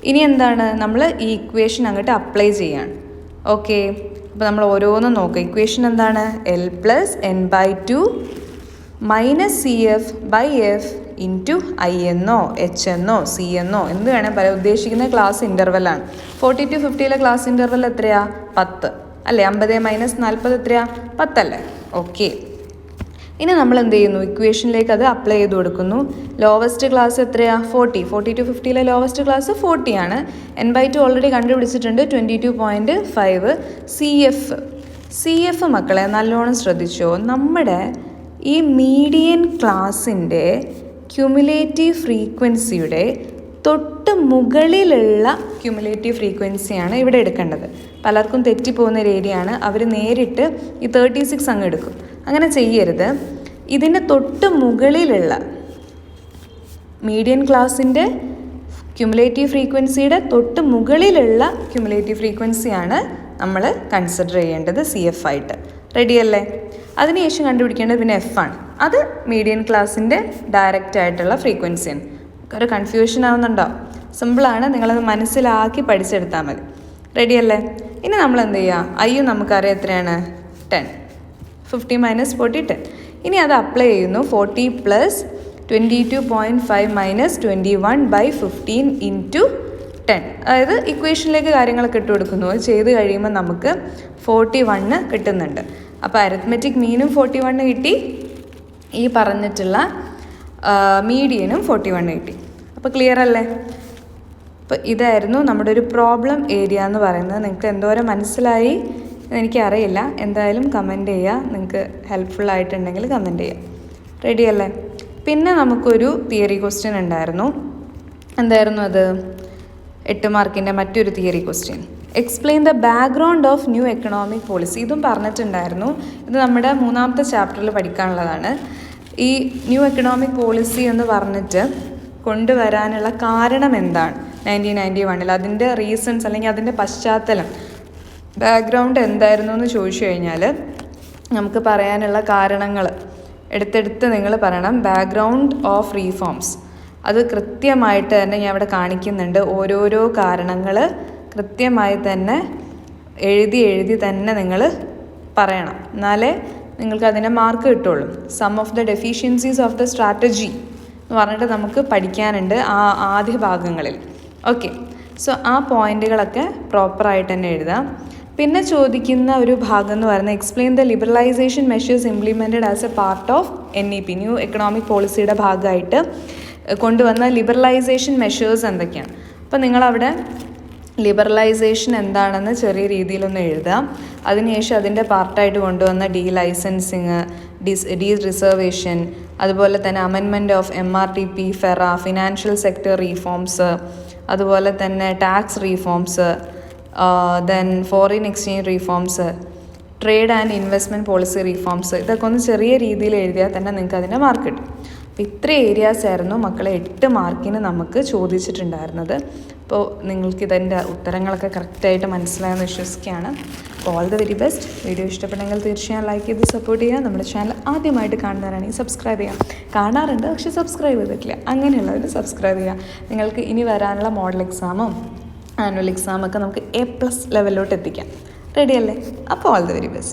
ഇനി എന്താണ്? നമ്മൾ ഈ ഇക്വേഷൻ അങ്ങോട്ട് അപ്ലൈ ചെയ്യാണ്. ഓക്കെ. അപ്പോൾ നമ്മൾ ഓരോന്നും നോക്കാം. ഇക്വേഷൻ എന്താണ്? L+n/2 -CF/F × I എന്നോ H എന്നോ C എന്നോ എന്ത് വേണേൽ പറയാം. ഉദ്ദേശിക്കുന്ന ക്ലാസ് ഇൻ്റർവെല്ലാണ്. 40 to 50ലെ ക്ലാസ് ഇൻ്റർവെൽ എത്രയാ? 10 അല്ലേ? 50 - 40 എത്രയാ? 10 അല്ലേ? ഓക്കെ. ഇനി നമ്മൾ എന്ത് ചെയ്യുന്നു? ഇക്വേഷനിലേക്ക് അത് അപ്ലൈ ചെയ്ത് കൊടുക്കുന്നു. ലോവസ്റ്റ് ക്ലാസ് എത്രയാ? 40. 40 to 50ലെ ലോവസ്റ്റ് ക്ലാസ് 40 ആണ്. n/2 already കണ്ടുപിടിച്ചിട്ടുണ്ട് 22.5. CF CF മക്കളെ നല്ലോണം ശ്രദ്ധിച്ചോ. നമ്മുടെ ഈ മീഡിയൻ ക്ലാസിൻ്റെ ക്യുമുലേറ്റീവ് ഫ്രീക്വൻസിയുടെ തൊട്ട് മുകളിലുള്ള ക്യുമുലേറ്റീവ് ഫ്രീക്വൻസിയാണ് ഇവിടെ എടുക്കേണ്ടത്. പലർക്കും തെറ്റിപ്പോകുന്ന ഒരു ഏരിയയാണ്. അവർ നേരിട്ട് ഈ 36 അങ്ങ് എടുക്കും. അങ്ങനെ ചെയ്യരുത്. ഇതിൻ്റെ തൊട്ട് മുകളിലുള്ള മീഡിയൻ ക്ലാസിൻ്റെ ക്യുമുലേറ്റീവ് ഫ്രീക്വൻസിയുടെ തൊട്ട് മുകളിലുള്ള ക്യുമുലേറ്റീവ് ഫ്രീക്വൻസിയാണ് നമ്മൾ കൺസിഡർ ചെയ്യേണ്ടത് CF ആയിട്ട്. റെഡിയല്ലേ? അതിനുശേഷം കണ്ടുപിടിക്കേണ്ടത് പിന്നെ F ആണ്. അത് മീഡിയൻ ക്ലാസിൻ്റെ ഡയറക്റ്റ് ആയിട്ടുള്ള ഫ്രീക്വൻസിയാണ്. ഒരു കൺഫ്യൂഷൻ ആവുന്നുണ്ടോ? സിമ്പിളാണ്, നിങ്ങളത് മനസ്സിലാക്കി പഠിച്ചെടുത്താൽ മതി. റെഡിയല്ലേ? ഇനി നമ്മൾ എന്ത് ചെയ്യുക? ഐയും നമുക്കറിയാം എത്രയാണ്? 10. 50 - 40 10. ഇനി അത് അപ്ലൈ ചെയ്യുന്നു. 40 + 22.5 - 21/15 × 10. അതായത് ഇക്വേഷനിലേക്ക് കാര്യങ്ങളൊക്കെ ഇട്ട് കൊടുക്കുന്നു. അത് ചെയ്ത് കഴിയുമ്പോൾ നമുക്ക് 41 കിട്ടുന്നുണ്ട്. അപ്പോൾ അരിത്മെറ്റിക് മീനും 41 കിട്ടി, ഈ പറഞ്ഞിട്ടുള്ള മീഡിയനും 41 കിട്ടി. അപ്പോൾ ക്ലിയർ അല്ലേ? അപ്പോൾ ഇതായിരുന്നു നമ്മുടെ ഒരു പ്രോബ്ലം ഏരിയ എന്ന് പറയുന്നത്. നിങ്ങൾക്ക് എന്തോരം മനസ്സിലായി എനിക്കറിയില്ല. എന്തായാലും കമൻറ്റ് ചെയ്യുക. നിങ്ങൾക്ക് ഹെൽപ്ഫുൾ ആയിട്ടുണ്ടെങ്കിൽ കമൻറ്റ് ചെയ്യുക. റെഡി അല്ലേ? പിന്നെ നമുക്കൊരു തിയറി ക്വസ്റ്റ്യൻ ഉണ്ടായിരുന്നു. എന്തായിരുന്നു അത്? 8 മാർക്കിൻ്റെ മറ്റൊരു theory question. Explain the background of new economic policy. ഇതും പറഞ്ഞിട്ടുണ്ടായിരുന്നു. ഇത് നമ്മുടെ 3ാമത്തെ ചാപ്റ്ററിൽ പഠിക്കാനുള്ളതാണ്. ഈ ന്യൂ എക്കണോമിക് പോളിസി എന്ന് പറഞ്ഞിട്ട് കൊണ്ടുവരാനുള്ള കാരണം എന്താണ് 1991-ൽ? അതിൻ്റെ റീസൺസ് അല്ലെങ്കിൽ അതിൻ്റെ പശ്ചാത്തലം, ബാക്ക്ഗ്രൗണ്ട് എന്തായിരുന്നു എന്ന് ചോദിച്ചു കഴിഞ്ഞാൽ നമുക്ക് പറയാനുള്ള കാരണങ്ങൾ എടുത്തെടുത്ത് നിങ്ങൾ പറയണം. ബാക്ക്ഗ്രൗണ്ട് ഓഫ് റീഫോംസ് അത് കൃത്യമായിട്ട് തന്നെ ഞാൻ ഇവിടെ കാണിക്കുന്നുണ്ട്. ഓരോരോ കാരണങ്ങൾ കൃത്യമായി തന്നെ എഴുതി തന്നെ നിങ്ങൾ പറയണം. എന്നാലേ നിങ്ങൾക്ക് അതിൻ്റെ മാർക്ക് കിട്ടുള്ളൂ. Some of the deficiencies of the strategy എന്ന് പറഞ്ഞിട്ട് നമുക്ക് പഠിക്കാനുണ്ട് ആ ആദ്യ ഭാഗങ്ങളിൽ. ഓക്കെ, സോ ആ പോയിന്റുകളൊക്കെ പ്രോപ്പറായിട്ട് തന്നെ എഴുതാം. പിന്നെ ചോദിക്കുന്ന ഒരു ഭാഗം എന്ന് പറയുന്നത് explain the liberalisation measures implemented as a part of NEP, new economic പോളിസിയുടെ ഭാഗമായിട്ട് കൊണ്ടുവന്ന ലിബറലൈസേഷൻ മെഷേഴ്സ് എന്തൊക്കെയാണ്. അപ്പോൾ നിങ്ങളവിടെ ലിബറലൈസേഷൻ എന്താണെന്ന് ചെറിയ രീതിയിലൊന്ന് എഴുതാം. അതിനുശേഷം അതിൻ്റെ പാർട്ടായിട്ട് കൊണ്ടുവന്ന ലൈസൻസിങ്, ഡീ റിസർവേഷൻ, അതുപോലെ തന്നെ amendment of MRTP, FERA, financial sector reforms, അതുപോലെ തന്നെ tax reforms, then foreign exchange reforms, trade and investment policy reforms. ഇതൊക്കെ ഒന്ന് ചെറിയ രീതിയിൽ എഴുതിയാൽ തന്നെ നിങ്ങൾക്ക് അതിൻ്റെ മാർക്ക് കിട്ടും. അപ്പോൾ ഇത്ര ഏരിയാസ് ആയിരുന്നു മക്കളെ 8 മാർക്കിന് നമുക്ക് ചോദിച്ചിട്ടുണ്ടായിരുന്നത്. അപ്പോൾ നിങ്ങൾക്കിതിൻ്റെ ഉത്തരങ്ങളൊക്കെ കറക്റ്റായിട്ട് മനസ്സിലായെന്ന് വിശ്വസിക്കുകയാണ്. അപ്പോൾ all the very best. Video ഇഷ്ടപ്പെട്ടെങ്കിൽ തീർച്ചയായും ലൈക്ക് ചെയ്ത് സപ്പോർട്ട് ചെയ്യുക. നമ്മുടെ ചാനൽ ആദ്യമായിട്ട് കാണുന്നവരാണെങ്കിൽ സബ്സ്ക്രൈബ് ചെയ്യാം. കാണാറുണ്ട് പക്ഷേ സബ്സ്ക്രൈബ് ചെയ്തിട്ടില്ല, അങ്ങനെയുള്ളവർ സബ്സ്ക്രൈബ് ചെയ്യുക. നിങ്ങൾക്ക് ഇനി വരാനുള്ള മോഡൽ എക്സാമും ആനുവൽ എക്സാമൊക്കെ നമുക്ക് A+ ലെവലിലോട്ട് എത്തിക്കാം. റെഡിയല്ലേ? അപ്പോൾ ഓൾ ദ വെരി ബെസ്റ്റ്.